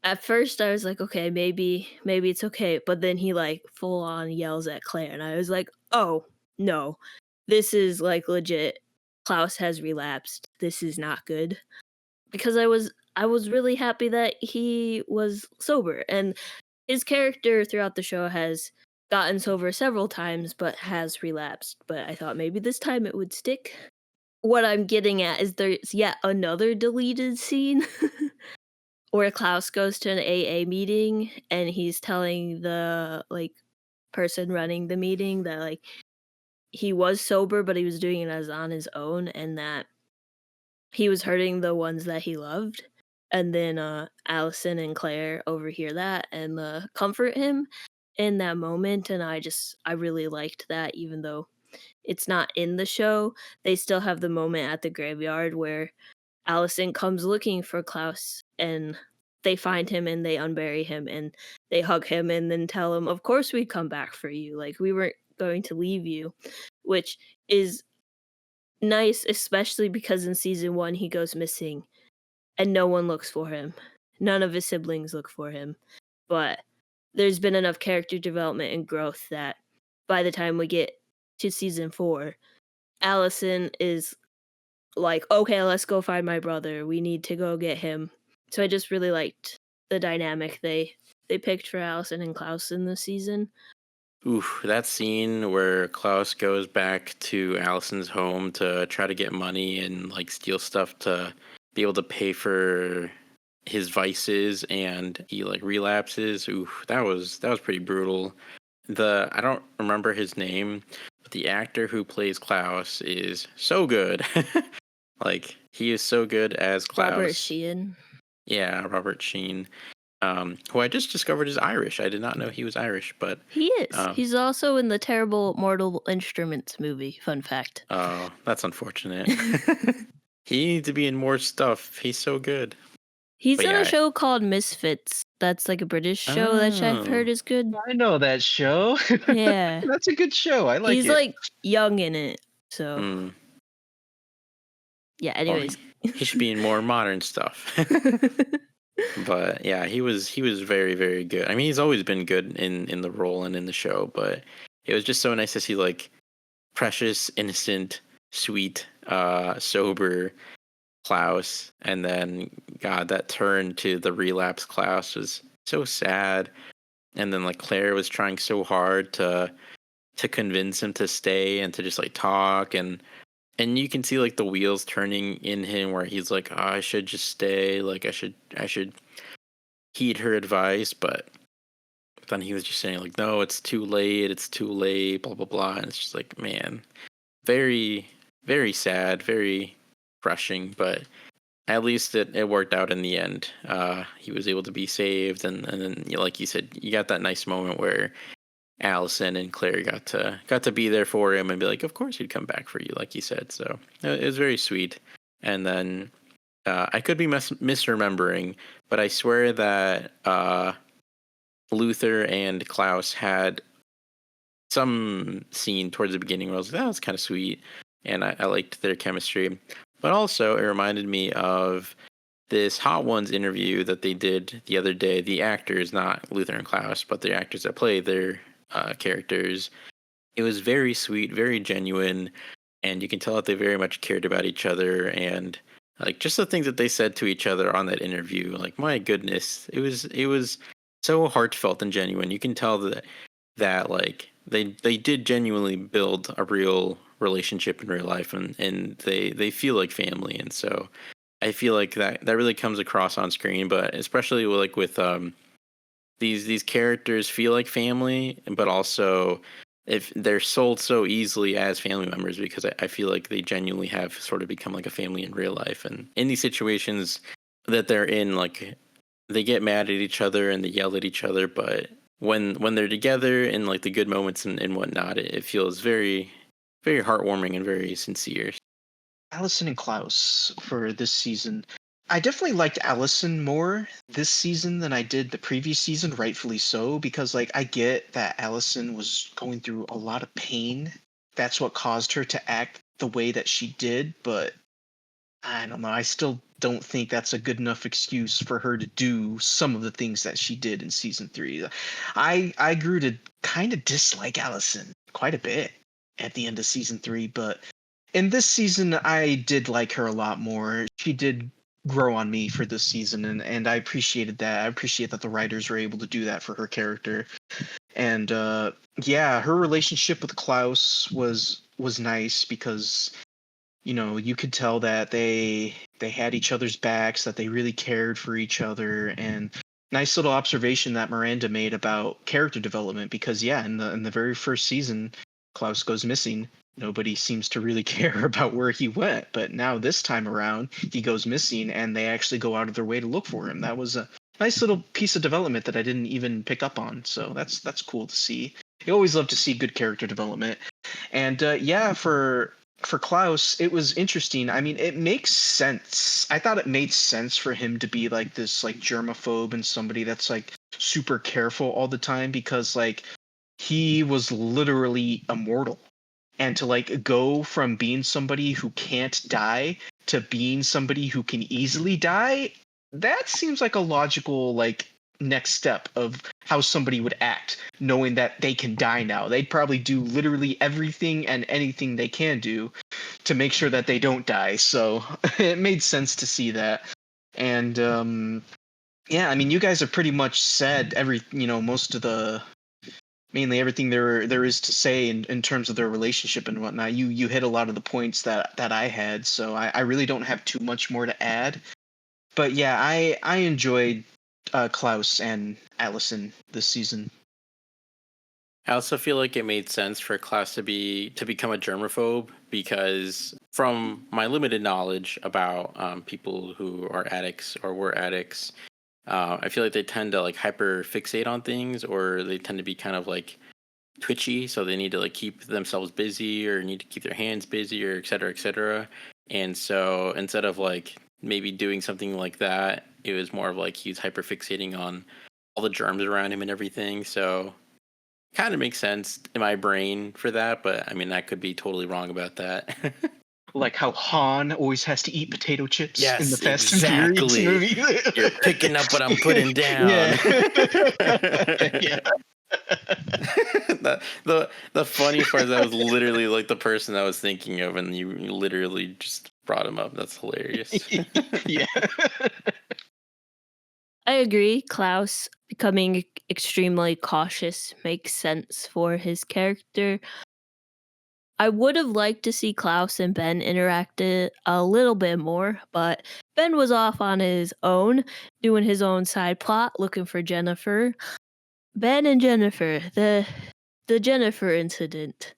A: at first I was like, "Okay, maybe it's okay," but then he, like, full on yells at Claire, and I was like, "Oh, no. This is, like, legit. Klaus has relapsed. This is not good." Because I was really happy that he was sober, and his character throughout the show has gotten sober several times, but has relapsed, but I thought maybe this time it would stick. What I'm getting at is there's yet another deleted scene where Klaus goes to an AA meeting, and he's telling the, like, person running the meeting that, like, he was sober, but he was doing it as on his own, and that he was hurting the ones that he loved, and then, Allison and Claire overhear that and, comfort him in that moment, and I really liked that even though it's not in the show, they still have the moment at the graveyard where Allison comes looking for Klaus, and they find him and they unbury him, and they hug him and then tell him, "Of course we'd come back for you, like, we weren't going to leave you," which is nice, especially because in season 1, he goes missing and no one looks for him. None of his siblings look for him, but there's been enough character development and growth that by the time we get to season 4, Allison is like, "Okay, let's go find my brother. We need to go get him." So I just really liked the dynamic they picked for Allison and Klaus in this season.
B: Oof, that scene where Klaus goes back to Allison's home to try to get money and like steal stuff to be able to pay for his vices and he like relapses. Oof, that was pretty brutal. I don't remember his name, but the actor who plays Klaus is so good. Like he is so good as
A: Robert
B: Klaus.
A: Sheehan.
B: Yeah, Robert Sheen. Who I just discovered is Irish. I did not know he was Irish, but
A: He is.
B: um,
A: He's also in the terrible Mortal Instruments movie, fun fact.
B: oh, that's unfortunate. He needs to be in more stuff. He's so good.
A: He's
B: But
A: in a
B: yeah.
A: show called Misfits. That's like a British show that I've
B: Oh.
A: heard is good.
C: I know that show.
A: Yeah.
C: That's a good show. I like
A: He's
C: it.
A: like young in it. So,
B: Hmm.
A: yeah,
B: Well,
A: anyways.
B: he should be in more modern stuff. But yeah, he was very very good. I mean, he's always been good in the role and in the show, but it was just so nice to see like precious, innocent, sweet, sober Klaus, and then God, that turn to the relapse Klaus was so sad. And then like Claire was trying so hard to convince him to stay and to just like talk and you can see like the wheels turning in him where he's like, oh, I should just stay, like I should heed her advice, but then he was just saying like, no, it's too late, blah blah blah, and it's just like, man, very very sad, very crushing, but at least it worked out in the end. He was able to be saved, and then like you said, you got that nice moment where Allison and Claire got to be there for him and be like, of course he'd come back for you, like you said. So it was very sweet. And then I could be misremembering, but I swear that Luther and Klaus had some scene towards the beginning where I was like, that was kind of sweet. and I liked their chemistry. But also, it reminded me of this Hot Ones interview that they did the other day. The actors, not Luther and Klaus, but the actors that play their characters. It was very sweet, very genuine, and you can tell that they very much cared about each other, and like just the things that they said to each other on that interview. Like, my goodness, it was so heartfelt and genuine. You can tell that like they did genuinely build a real relationship in real life, and they feel like family. And so I feel like that really comes across on screen, but especially like with these characters feel like family, but also if they're sold so easily as family members, because I feel like they genuinely have sort of become like a family in real life. And in these situations that they're in, like, they get mad at each other and they yell at each other, but when they're together in like the good moments and whatnot, it feels very, very heartwarming and very sincere.
C: Allison and Klaus for this season. I definitely liked Allison more this season than I did the previous season, rightfully so, because like I get that Allison was going through a lot of pain. That's what caused her to act the way that she did, but I don't know. I still don't think that's a good enough excuse for her to do some of the things that she did in season 3. I grew to kind of dislike Allison quite a bit at the end of season 3, but in this season I did like her a lot more. She did grow on me for this season, and I appreciated that. I appreciate that the writers were able to do that for her character. And yeah, her relationship with Klaus was nice because you could tell that they had each other's backs, that they really cared for each other. And nice little observation that Miranda made about character development, because yeah, in the very first season, Klaus goes missing. Nobody seems to really care about where he went, but now this time around, he goes missing, and they actually go out of their way to look for him. That was a nice little piece of development that I didn't even pick up on. So that's cool to see. I always love to see good character development. And yeah, for Klaus, it was interesting. I mean, it makes sense. I thought it made sense for him to be like this like germaphobe and somebody that's like super careful all the time, because like he was literally immortal. And to like go from being somebody who can't die to being somebody who can easily die, that seems like a logical like next step of how somebody would act, knowing that they can die now. They'd probably do literally everything and anything they can do to make sure that they don't die. So it made sense to see that. And yeah, I mean, you guys have pretty much said most of the mainly everything there is to say in terms of their relationship and whatnot. You hit a lot of the points that I had, so I really don't have too much more to add. But yeah, I enjoyed Klaus and Allison this season.
B: I also feel like it made sense for Klaus to become a germaphobe, because from my limited knowledge about people who are addicts or were addicts, I feel like they tend to like hyper fixate on things, or they tend to be kind of like twitchy, so they need to like keep themselves busy or need to keep their hands busy, or et cetera, et cetera. And so instead of like maybe doing something like that, it was more of like he's hyper fixating on all the germs around him and everything. So kind of makes sense in my brain for that, but I mean, I could be totally wrong about that.
C: Like how Han always has to eat potato chips in the
B: Yes,
C: Fast and Furious
B: exactly.
C: movie.
B: You're picking up what I'm putting down.
C: Yeah. Yeah.
B: The funny part is that was literally like the person I was thinking of, and you literally just brought him up. That's hilarious.
C: Yeah.
A: I agree. Klaus becoming extremely cautious makes sense for his character. I would have liked to see Klaus and Ben interacted a little bit more, but Ben was off on his own, doing his own side plot, looking for Jennifer. Ben and Jennifer, the Jennifer incident.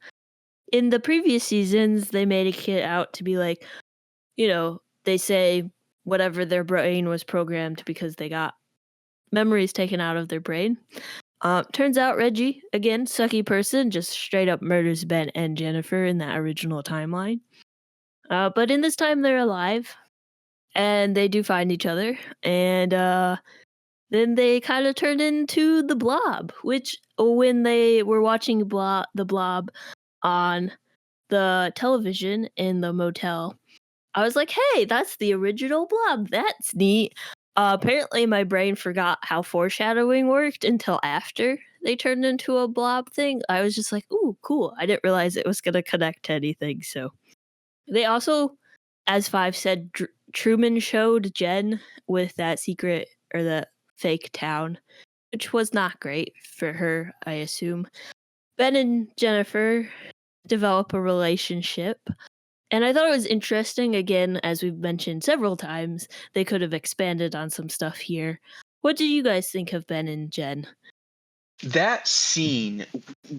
A: In the previous seasons, they made it out to be like, they say whatever their brain was programmed because they got memories taken out of their brain. Turns out Reggie, again, sucky person, just straight up murders Ben and Jennifer in that original timeline. But in this time, they're alive, and they do find each other, and then they kind of turn into the Blob, which when they were watching the Blob on the television in the motel, I was like, "Hey, that's the original Blob. That's neat." Apparently, my brain forgot how foreshadowing worked until after they turned into a blob thing. I was just like, "Ooh, cool." I didn't realize it was gonna connect to anything, so they also, as Five said, Truman showed Jen with that secret or the fake town, which was not great for her, I assume. Ben and Jennifer develop a relationship, and I thought it was interesting, again, as we've mentioned several times, they could have expanded on some stuff here. What did you guys think of Ben and Jen?
C: That scene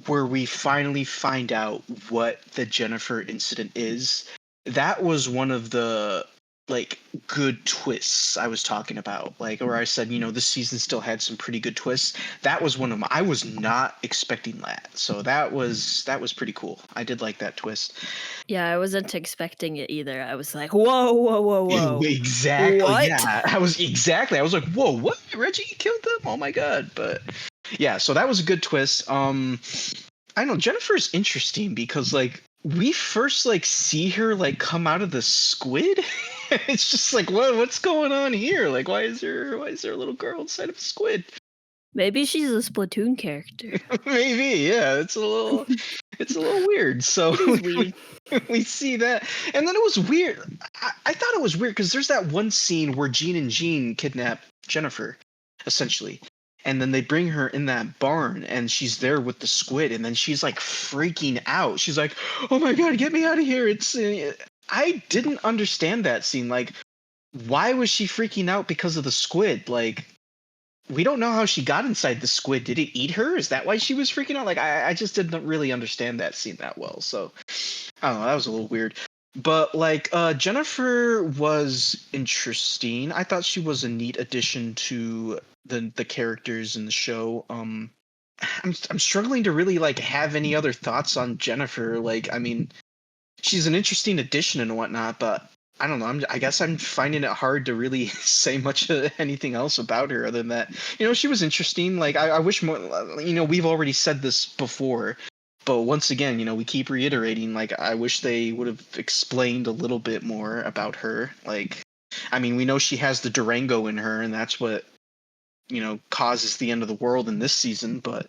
C: where we finally find out what the Jennifer incident is, that was one of the like good twists I was talking about. Like where I said, this season still had some pretty good twists. That was one of my I was not expecting that. So that was pretty cool. I did like that twist.
A: Yeah, I wasn't expecting it either. I was like, "Whoa, whoa, whoa, whoa.
C: Exactly.
A: What?"
C: Yeah. I was like, whoa, what? Reggie killed them? Oh my god. But yeah, so that was a good twist. I know Jennifer's interesting because like we first like see her like come out of the squid. It's just like what's going on here? Like why is there a little girl inside of a squid?
A: Maybe she's a Splatoon character.
C: Maybe, yeah. It's a little weird. So
A: It is weird.
C: we see that, and then it was weird. I thought it was weird because there's that one scene where Jean and Jean kidnap Jennifer, essentially, and then they bring her in that barn, and she's there with the squid, and then she's like freaking out. She's like, "Oh my god, get me out of here!" I didn't understand that scene. Like, why was she freaking out because of the squid? Like, we don't know how she got inside the squid. Did it eat her? Is that why she was freaking out? Like, I just didn't really understand that scene that well. So I don't know. That was a little weird. But like, Jennifer was interesting. I thought she was a neat addition to the characters in the show. I'm struggling to really like have any other thoughts on Jennifer. Like, I mean, she's an interesting addition and whatnot, but I don't know. I guess I'm finding it hard to really say much anything else about her other than that. She was interesting. Like, I wish more. We've already said this before, but once again, we keep reiterating. Like, I wish they would have explained a little bit more about her. Like, I mean, we know she has the Durango in her, and that's what causes the end of the world in this season. But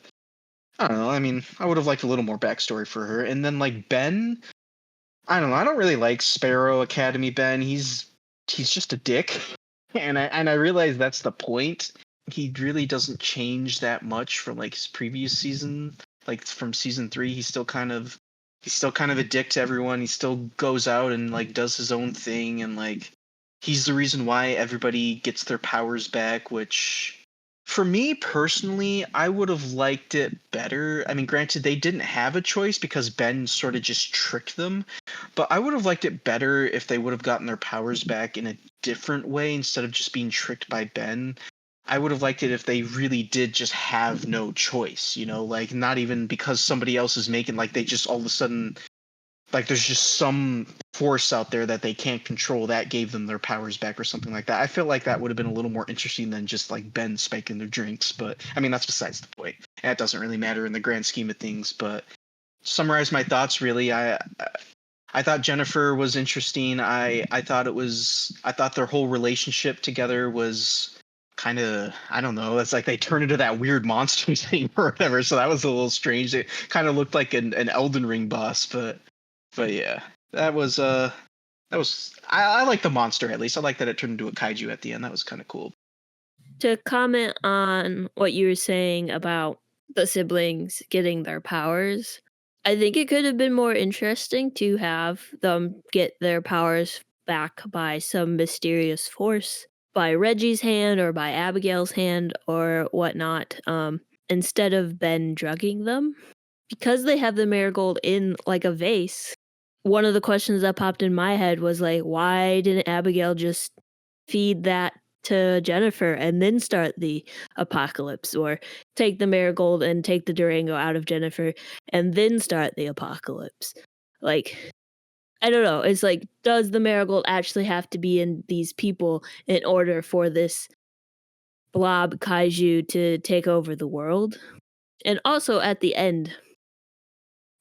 C: I don't know. I mean, I would have liked a little more backstory for her. And then like Ben. I don't know. I don't really like Sparrow Academy Ben. He's just a dick, and I realize that's the point. He really doesn't change that much from like his previous season. Like from season 3, he's still kind of a dick to everyone. He still goes out and like does his own thing, and like he's the reason why everybody gets their powers back, which for me personally, I would have liked it better. I mean, granted, they didn't have a choice because Ben sort of just tricked them, but I would have liked it better if they would have gotten their powers back in a different way instead of just being tricked by Ben. I would have liked it if they really did just have no choice, like not even because somebody else is making, like they just all of a sudden, like there's just some force out there that they can't control that gave them their powers back or something like that. I feel like that would have been a little more interesting than just like Ben spiking their drinks, but I mean that's besides the point. That doesn't really matter in the grand scheme of things. But summarize my thoughts really, I thought Jennifer was interesting. I thought their whole relationship together was kind of, I don't know, it's like they turn into that weird monster thing or whatever, so that was a little strange. It kind of looked like an Elden Ring boss, but yeah, I like the monster, at least. I like that it turned into a kaiju at the end. That was kind of cool.
A: To comment on what you were saying about the siblings getting their powers, I think it could have been more interesting to have them get their powers back by some mysterious force, by Reggie's hand or by Abigail's hand or whatnot, instead of Ben drugging them. Because they have the marigold in like a vase, one of the questions that popped in my head was like, why didn't Abigail just feed that to Jennifer and then start the apocalypse, or take the marigold and take the Durango out of Jennifer and then start the apocalypse? Like, I don't know. It's like, does the marigold actually have to be in these people in order for this blob kaiju to take over the world? And also at the end,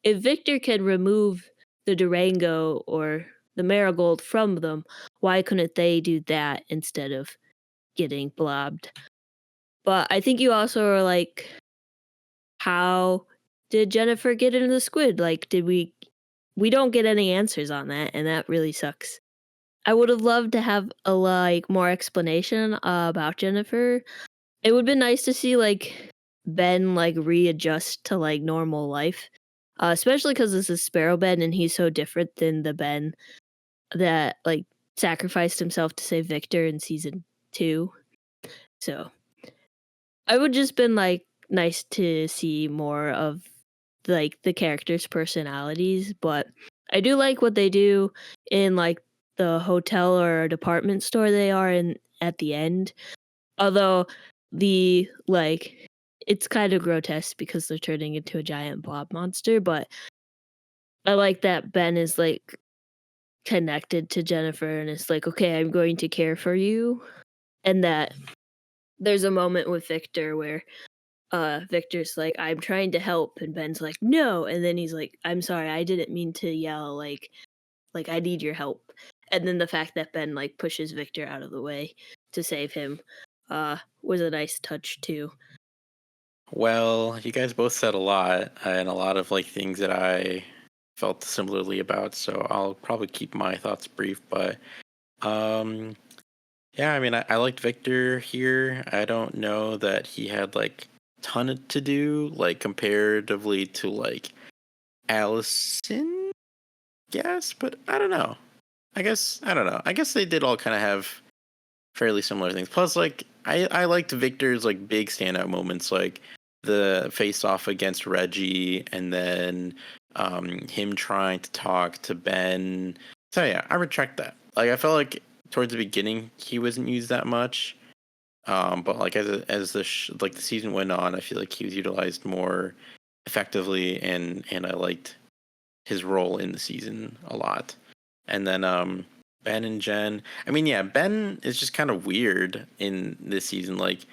A: if Victor can remove the Durango or the Marigold from them, why couldn't they do that instead of getting blobbed? But I think you also are like, how did Jennifer get into the squid? Like, did we don't get any answers on that, and that really sucks. I would have loved to have a like more explanation about Jennifer. It would be nice to see like Ben like readjust to like normal life, especially because this is Sparrow Ben and he's so different than the Ben that like sacrificed himself to save Victor in season 2. So I would just been like nice to see more of like the characters' personalities, but I do like what they do in like the hotel or department store they are in at the end. Although the like it's kind of grotesque because they're turning into a giant blob monster, but I like that Ben is like connected to Jennifer and it's like, okay, I'm going to care for you. And that there's a moment with Victor where Victor's like, I'm trying to help, and Ben's like, no, and then he's like, I'm sorry, I didn't mean to yell, like I need your help. And then the fact that Ben like pushes Victor out of the way to save him was a nice touch too.
B: Well, you guys both said a lot and a lot of like things that I felt similarly about, so I'll probably keep my thoughts brief, but um yeah, I mean I liked Victor here. I don't know that he had like ton to do, like comparatively to like Allison, yes, but I don't know. I don't know. I guess they did all kind of have fairly similar things. Plus, like I liked Victor's like big standout moments, like the face off against Reggie, and then him trying to talk to Ben. So yeah, I retract that. Like I felt like towards the beginning he wasn't used that much, but like as like the season went on, I feel like he was utilized more effectively, and I liked his role in the season a lot. And then Ben and Jen. I mean, yeah, Ben is just kind of weird in this season. Like,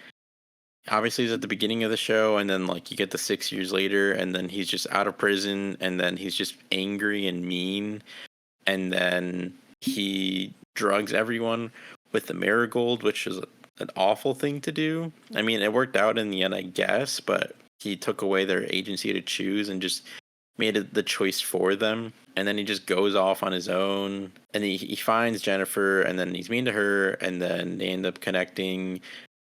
B: obviously, he's at the beginning of the show, and then like you get the 6 years later, and then he's just out of prison, and then he's just angry and mean, and then he drugs everyone with the marigold, which is an awful thing to do. I mean, it worked out in the end, I guess, but he took away their agency to choose and just made it the choice for them. And then he just goes off on his own, and he finds Jennifer, and then he's mean to her, and then they end up connecting.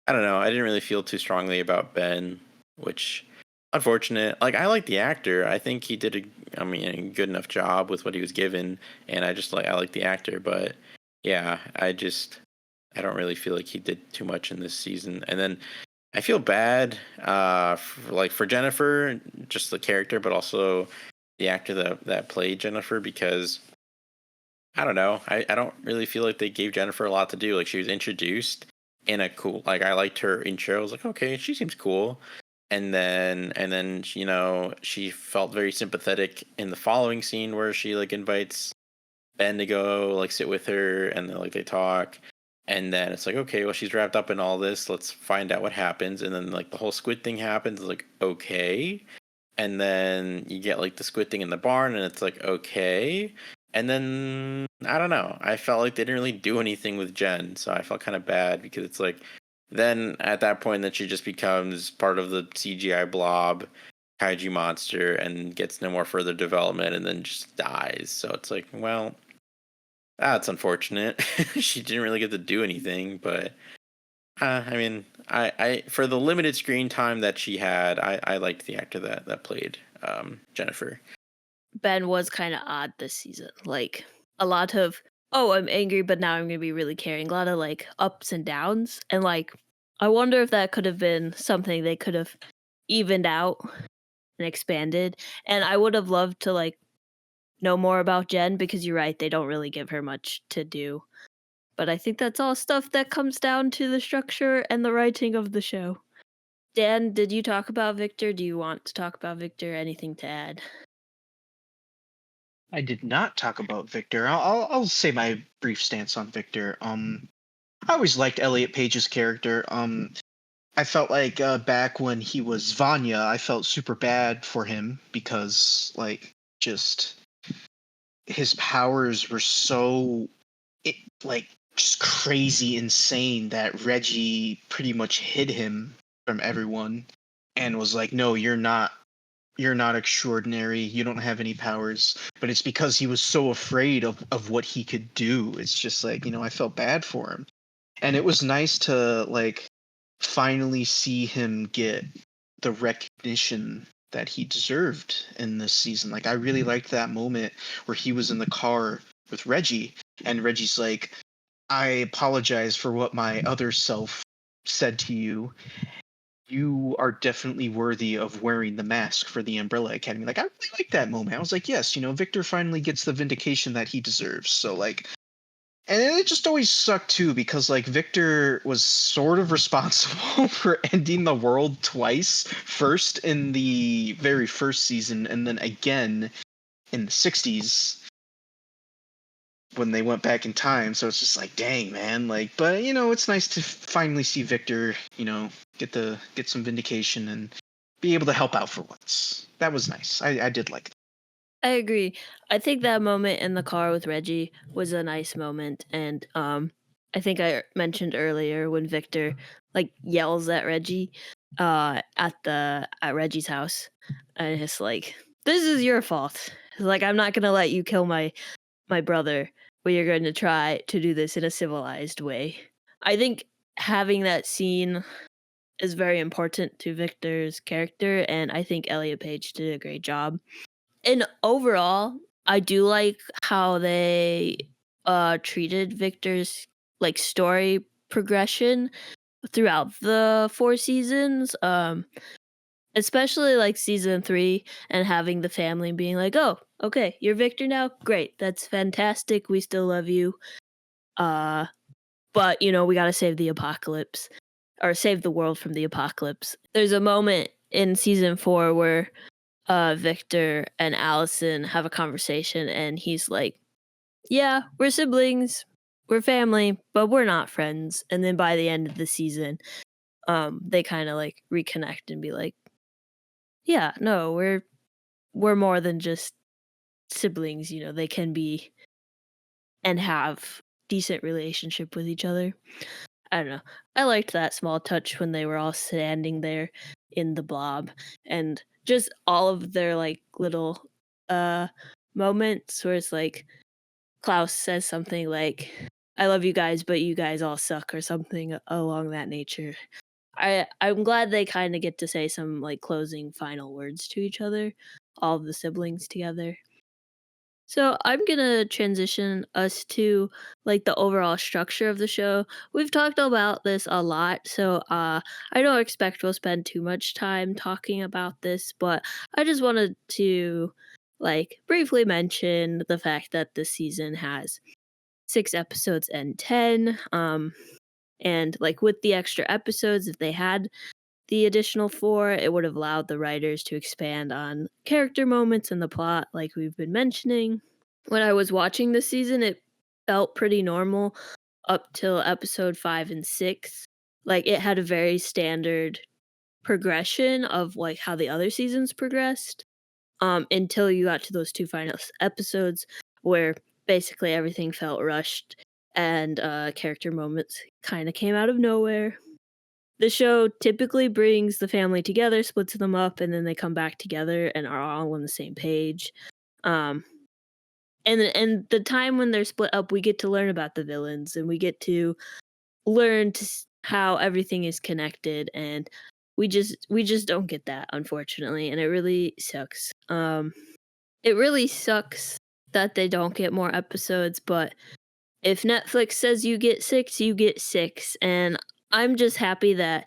B: I don't know. I didn't really feel too strongly about Ben, which unfortunate. Like I like the actor. I think he did a good enough job with what he was given, and I like the actor, but yeah, I don't really feel like he did too much in this season. And then I feel bad for Jennifer, just the character, but also the actor that played Jennifer, because I don't know. I don't really feel like they gave Jennifer a lot to do. Like she was introduced in a cool, like I liked her intro. I was like, okay, she seems cool. And then she felt very sympathetic in the following scene where she like invites Ben to go like sit with her, and they talk. And then it's like, okay, well, she's wrapped up in all this. Let's find out what happens. And then like the whole squid thing happens. It's like, okay. And then you get like the squid thing in the barn, and it's like, okay. And then I don't know. I felt like they didn't really do anything with Jen, so I felt kind of bad because it's like, then at that point, that she just becomes part of the CGI blob kaiju monster and gets no more further development, and then just dies. So it's like, well, that's unfortunate. She didn't really get to do anything, but I mean, I for the limited screen time that she had, I liked the actor that played Jennifer.
A: Ben was kind of odd this season. Like a lot of, oh, I'm angry, but now I'm going to be really caring. A lot of like ups and downs. And like, I wonder if that could have been something they could have evened out and expanded. And I would have loved to like know more about Jen because you're right, they don't really give her much to do. But I think that's all stuff that comes down to the structure and the writing of the show. Dan, did you talk about Victor? Do you want to talk about Victor? Anything to add?
C: I did not talk about Victor. I'll say my brief stance on Victor. I always liked Elliot Page's character. I felt like back when he was Vanya, I felt super bad for him because like just his powers were so it like just crazy insane that Reggie pretty much hid him from everyone and was like, "No, you're not extraordinary. You don't have any powers." But it's because he was so afraid of what he could do. It's just like, I felt bad for him. And it was nice to like finally see him get the recognition that he deserved in this season. Like I really liked that moment where he was in the car with Reggie and Reggie's like, "I apologize for what my other self said to you. You are definitely worthy of wearing the mask for the Umbrella Academy." Like I really like that moment. I was like, yes, Victor finally gets the vindication that he deserves. So like, and it just always sucked too because like Victor was sort of responsible for ending the world twice. First in the very first season, and then again in the '60s when they went back in time. So it's just like, dang, man. Like, but it's nice to finally see Victor, get some vindication and be able to help out for once. That was nice. I did like that.
A: I agree. I think that moment in the car with Reggie was a nice moment, and I think I mentioned earlier when Victor like yells at Reggie, at Reggie's house, and it's like, "This is your fault. Like, I'm not gonna let you kill my brother, but you're going to try to do this in a civilized way." I think having that scene is very important to Victor's character, and I think Elliot Page did a great job. And overall, I do like how they treated Victor's like story progression throughout the 4 seasons. Especially like season 3 and having the family being like, "Oh, okay, you're Victor now? Great. That's fantastic. We still love you. Uh, but we got to save the apocalypse or save the world from the apocalypse." There's a moment in season 4 where Victor and Allison have a conversation and he's like, "Yeah, we're siblings. We're family, but we're not friends." And then by the end of the season, they kind of like reconnect and be like, "Yeah, no, we're more than just siblings, they can be and have decent relationship with each other." I don't know. I liked that small touch when they were all standing there in the blob and just all of their like little uh moments where it's like Klaus says something like, "I love you guys, but you guys all suck," or something along that nature. I'm glad they kind of get to say some like closing final words to each other, all of the siblings together. So I'm gonna transition us to like the overall structure of the show. We've talked about this a lot, so I don't expect we'll spend too much time talking about this, but I just wanted to like briefly mention the fact that this season has 6 episodes and 10. And like with the extra episodes, if they had the additional 4, it would have allowed the writers to expand on character moments in the plot, like we've been mentioning. When I was watching this season, it felt pretty normal up till episode 5 and 6. Like, it had a very standard progression of, like, how the other seasons progressed, until you got to those 2 final episodes where basically everything felt rushed and, character moments kinda came out of nowhere. The show typically brings the family together, splits them up, and then they come back together and are all on the same page. Um and the time when they're split up, we get to learn about the villains, and we get to learn how everything is connected, and we just don't get that, unfortunately, and it really sucks. It really sucks that they don't get more episodes, but if Netflix says you get 6, you get 6, and I'm just happy that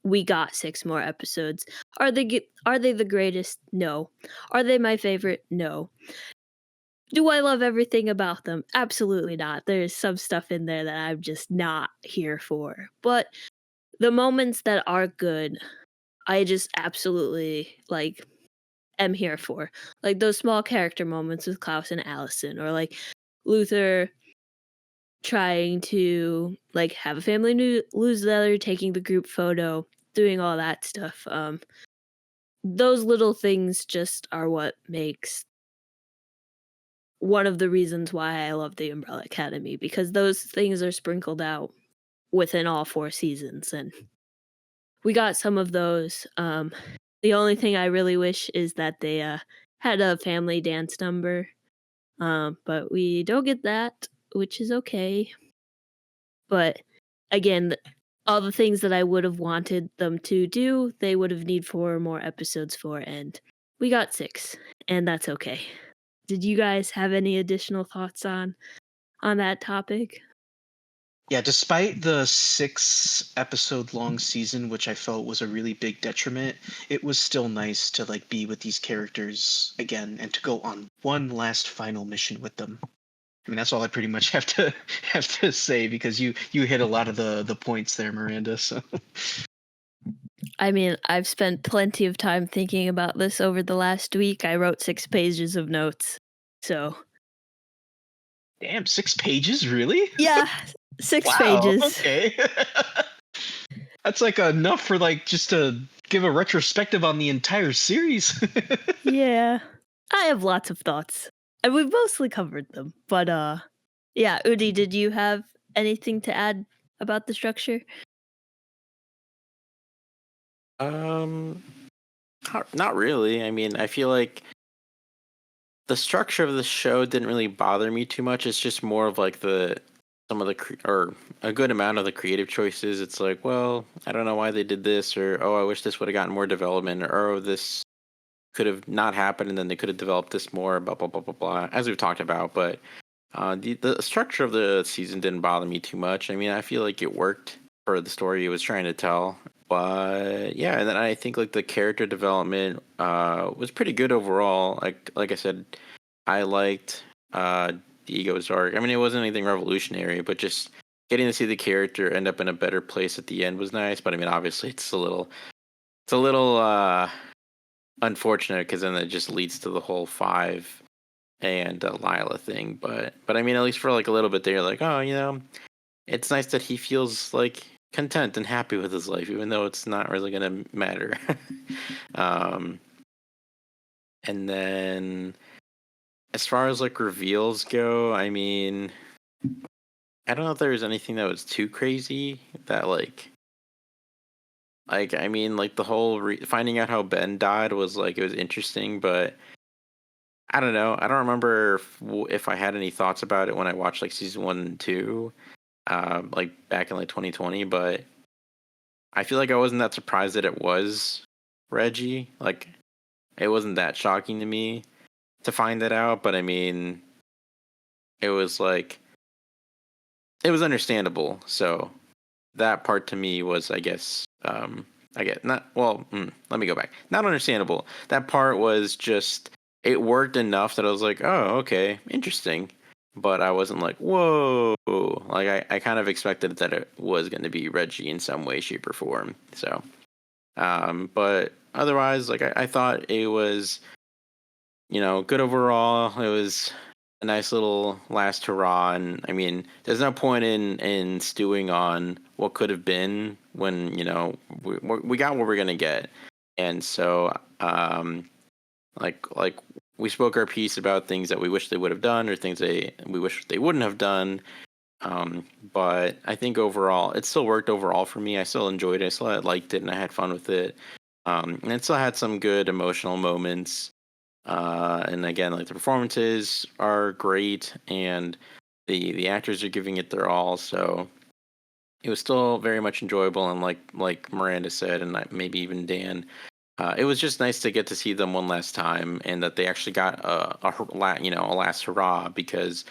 A: we got 6 more episodes. Are they the greatest? No. Are they my favorite? No. Do I love everything about them? Absolutely not. There's some stuff in there that I'm just not here for. But the moments that are good, I just absolutely like am here for. Like those small character moments with Klaus and Allison, or like Luther trying to like have a family newsletter, taking the group photo, doing all that stuff. Those little things just are what makes one of the reasons why I love the Umbrella Academy, because those things are sprinkled out within all 4 seasons, and we got some of those. The only thing I really wish is that they, had a family dance number, but we don't get that, which is okay. But again, all the things that I would have wanted them to do, they would have need 4 more episodes for, and we got 6, and that's okay. Did you guys have any additional thoughts on that topic?
C: Yeah, despite the 6 episode long season, which I felt was a really big detriment, it was still nice to like be with these characters again and to go on one last final mission with them. I mean, that's all I pretty much have to have to say because you hit a lot of the points there, Miranda. So
A: I mean, I've spent plenty of time thinking about this over the last week. I wrote 6 pages of notes. So,
C: damn, 6 pages, really?
A: yeah, 6
C: Wow.
A: pages.
C: Okay. That's like enough for like just to give a retrospective on the entire series.
A: Yeah. I have lots of thoughts. And we've mostly covered them. But yeah, Udi, did you have anything to add about the structure?
B: Um, not really. I mean, I feel like the structure of the show didn't really bother me too much. It's just more of like the some of the or a good amount of the creative choices. It's like, well, I don't know why they did this, or oh, I wish this would have gotten more development, or oh, this could have not happened, and then they could have developed this more. Blah blah blah blah blah. As we've talked about, but the structure of the season didn't bother me too much. I mean, I feel like it worked for the story it was trying to tell. But yeah, and then I think like the character development was pretty good overall. Like I said, I liked Diego's arc. I mean, it wasn't anything revolutionary, but just getting to see the character end up in a better place at the end was nice. But I mean, obviously, it's a little unfortunate because then it just leads to the whole five and Lila thing. But I mean, at least for like a little bit there, like, oh, it's nice that he feels like content and happy with his life, even though it's not really gonna matter. um, and then as far as like reveals go, I mean, I don't know if there was anything that was too crazy that like I mean, like the whole finding out how Ben died was like it was interesting, but I don't know. I don't remember if I had any thoughts about it when I watched like season 1 and 2, like back in like 2020. But I feel like I wasn't that surprised that it was Reggie. Like it wasn't that shocking to me to find that out. But I mean, it was like it was understandable. So that part to me was, I guess, I get not well. Let me go back. Not understandable. That part was just it worked enough that I was like, oh, okay, interesting. But I wasn't like, whoa. Like I kind of expected that it was going to be Reggie in some way, shape, or form. So, but otherwise, like I thought it was, good overall. It was a nice little last hurrah, and I mean, there's no point in stewing on what could have been when we got what we're gonna get, and so like we spoke our piece about things that we wish they would have done or things we wish they wouldn't have done. But I think overall, it still worked overall for me. I still enjoyed it. I still liked it, and I had fun with it. And it still had some good emotional moments. And again, like the performances are great, and the actors are giving it their all. So it was still very much enjoyable. And like Miranda said, and maybe even Dan, it was just nice to get to see them one last time, and that they actually got a last hurrah. Because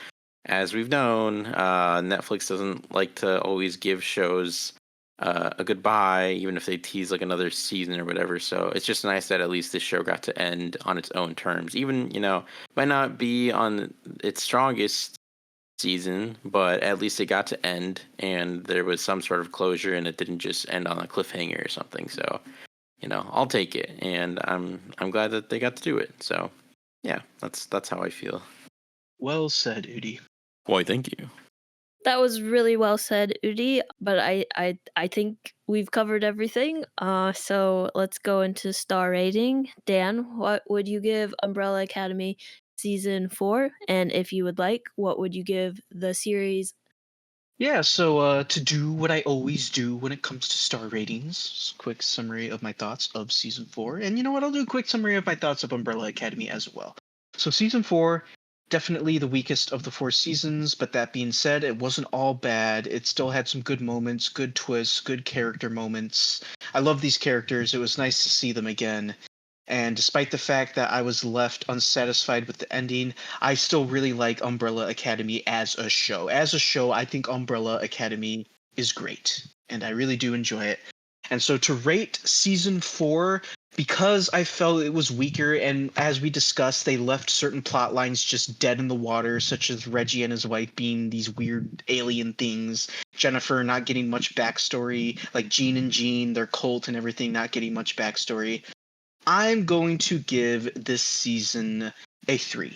B: as we've known, Netflix doesn't like to always give shows a goodbye, even if they tease like another season or whatever. So it's just nice that at least this show got to end on its own terms. Even, might not be on its strongest season, but at least it got to end and there was some sort of closure and it didn't just end on a cliffhanger or something. So, I'll take it, and I'm glad that they got to do it. So, yeah, that's how I feel.
C: Well said, Udi.
B: Why, thank you.
A: That was really well said, Udi, but I think we've covered everything. So let's go into star rating. Dan, what would you give Umbrella Academy season 4? And if you would like, what would you give the series?
C: Yeah, so to do what I always do when it comes to star ratings, quick summary of my thoughts of season 4. And you know what? I'll do a quick summary of my thoughts of Umbrella Academy as well. So, season 4, definitely the weakest of the 4 seasons, but that being said, it wasn't all bad. It still had some good moments, good twists, good character moments. I love these characters. It was nice to see them again. And despite the fact that I was left unsatisfied with the ending, I still really like Umbrella Academy as a show. As a show, I think Umbrella Academy is great, and I really do enjoy it. And so to rate season 4, because I felt it was weaker, and as we discussed, they left certain plot lines just dead in the water, such as Reggie and his wife being these weird alien things, Jennifer not getting much backstory, like Gene and Jean, their cult and everything not getting much backstory. I'm going to give this season a 3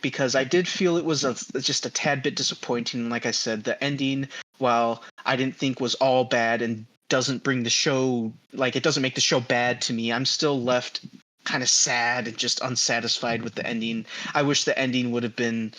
C: because I did feel it was just a tad bit disappointing. Like I said, the ending, while I didn't think was all bad and doesn't bring the show, like it doesn't make the show bad to me, I'm still left kind of sad and just unsatisfied with the ending. I wish the ending would have been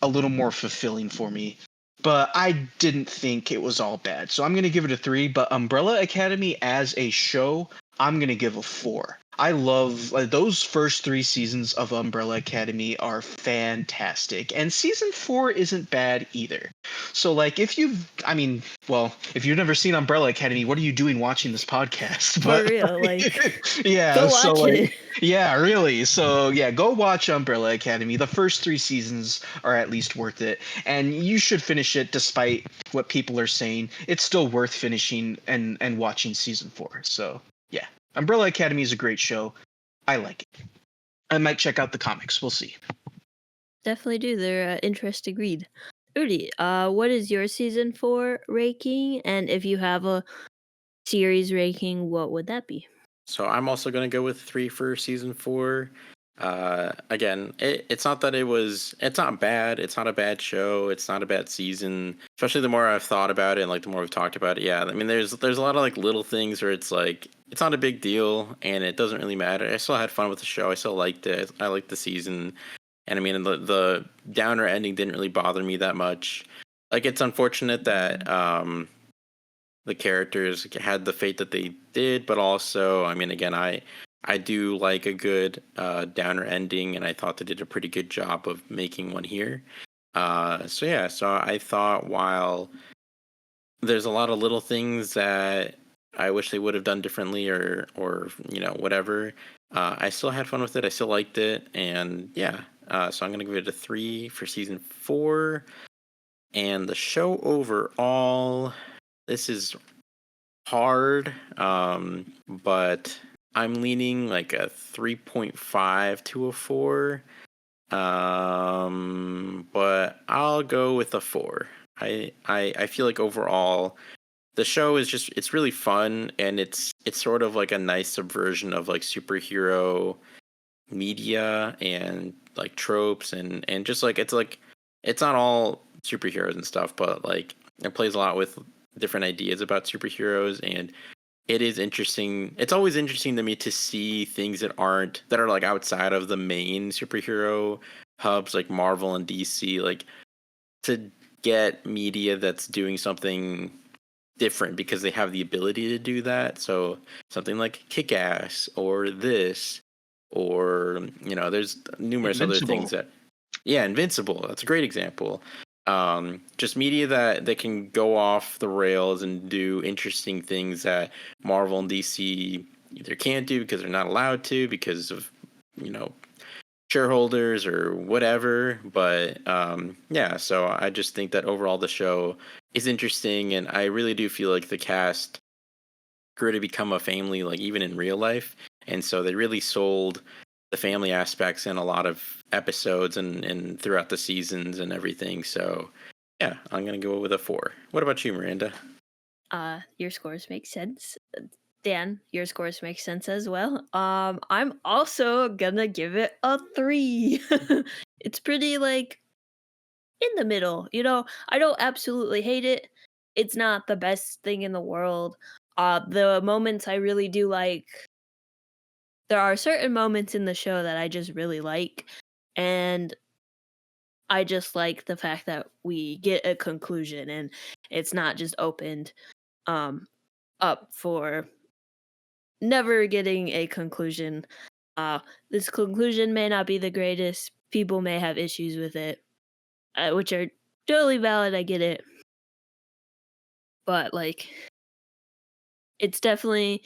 C: a little more fulfilling for me. But I didn't think it was all bad. So I'm going to give it a 3. But Umbrella Academy as a show, I'm going to give a 4. I love those first 3 seasons of Umbrella Academy are fantastic. And season 4 isn't bad either. So, like, if you've never seen Umbrella Academy, what are you doing watching this podcast?
A: For
C: But,
A: real, like,
C: yeah,
A: go
C: so,
A: watch it.
C: like, yeah, really. So, yeah, go watch Umbrella Academy. The first 3 seasons are at least worth it. And you should finish it despite what people are saying. It's still worth finishing and watching season 4. So, yeah. Umbrella Academy is a great show. I like it. I might check out the comics. We'll see.
A: Definitely do. They're interesting read. Rudy, what is your season 4 ranking? And if you have a series ranking, what would that be?
B: So I'm also going to go with 3 for season 4. Again, it's not that it's not bad. It's not a bad show. It's not a bad season. Especially the more I've thought about it and like the more we've talked about it. Yeah, I mean, there's a lot of like little things where it's like it's not a big deal and it doesn't really matter. I still had fun with the show. I still liked it. I liked the season, and I mean the downer ending didn't really bother me that much. Like it's unfortunate that the characters had the fate that they did, but also, I mean, again, I do like a good downer ending, and I thought they did a pretty good job of making one here. So yeah, so I thought while there's a lot of little things that I wish they would have done differently, or whatever, I still had fun with it. I still liked it, and yeah. So I'm gonna give it a 3 for season 4, and the show overall. This is hard, but I'm leaning like a 3.5 to a 4. But I'll go with a 4. I feel like overall the show is just it's really fun, and it's sort of like a nice subversion of like superhero media and like tropes, and just like it's not all superheroes and stuff, but like it plays a lot with different ideas about superheroes, and it is interesting. It's always interesting to me to see things that are like outside of the main superhero hubs like Marvel and DC, like to get media that's doing something different because they have the ability to do that. So something like Kick-Ass or this, or there's numerous other things
C: Invincible.
B: that, yeah, Invincible. That's a great example. Just media that can go off the rails and do interesting things that Marvel and DC either can't do because they're not allowed to because of you know shareholders or whatever. But yeah, so I just think that overall the show is interesting, and I really do feel like the cast grew to become a family, like even in real life. And so they really sold the family aspects in a lot of episodes and throughout the seasons and everything. So yeah, I'm gonna go with a 4. What about you, Miranda?
A: Your scores make sense. Dan, your scores make sense as well. I'm also gonna give it a 3. It's pretty like in the middle. I don't absolutely hate it. It's not the best thing in the world. The moments I really do like, there are certain moments in the show that I just really like. And I just like the fact that we get a conclusion and it's not just opened um up for never getting a conclusion. Uh this conclusion may not be the greatest. People may have issues with it, which are totally valid. I get it. But like it's definitely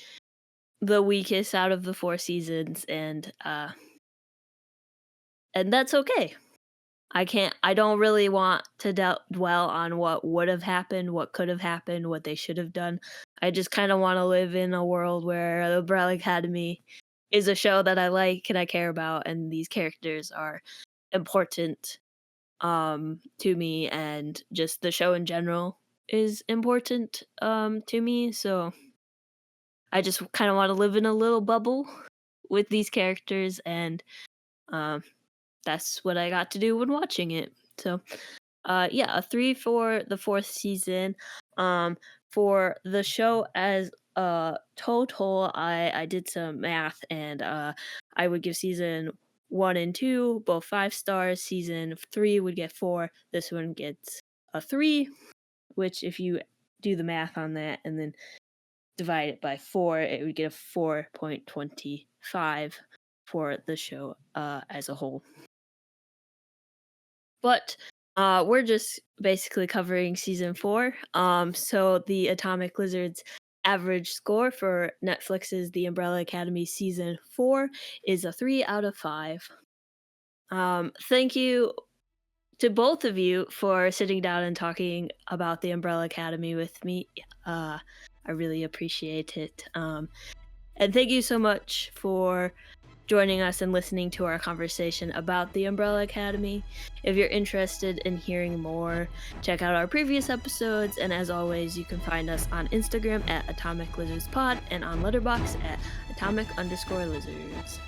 A: the weakest out of the 4 seasons, and that's okay. I don't really want to dwell on what would have happened, what could have happened, what they should have done. I just kind of want to live in a world where the Umbrella Academy is a show that I like and I care about, and these characters are important to me, and just the show in general is important to me. So I just kind of want to live in a little bubble with these characters, and um that's what I got to do when watching it. So, yeah, a 3 for the 4th season. For the show as a total, I did some math, and I would give season 1 and 2 both 5 stars. Season 3 would get 4. This one gets a 3, which if you do the math on that and then divide it by 4, it would get a 4.25 for the show as a whole. But we're just basically covering season 4. So the Atomic Lizards average score for Netflix's The Umbrella Academy season 4 is a 3 out of 5. Thank you to both of you for sitting down and talking about The Umbrella Academy with me. I really appreciate it. And thank you so much for joining us and listening to our conversation about the Umbrella Academy. If you're interested in hearing more, check out our previous episodes, and as always, you can find us on Instagram at Atomic Lizards Pod and on Letterboxd at Atomic_Lizards.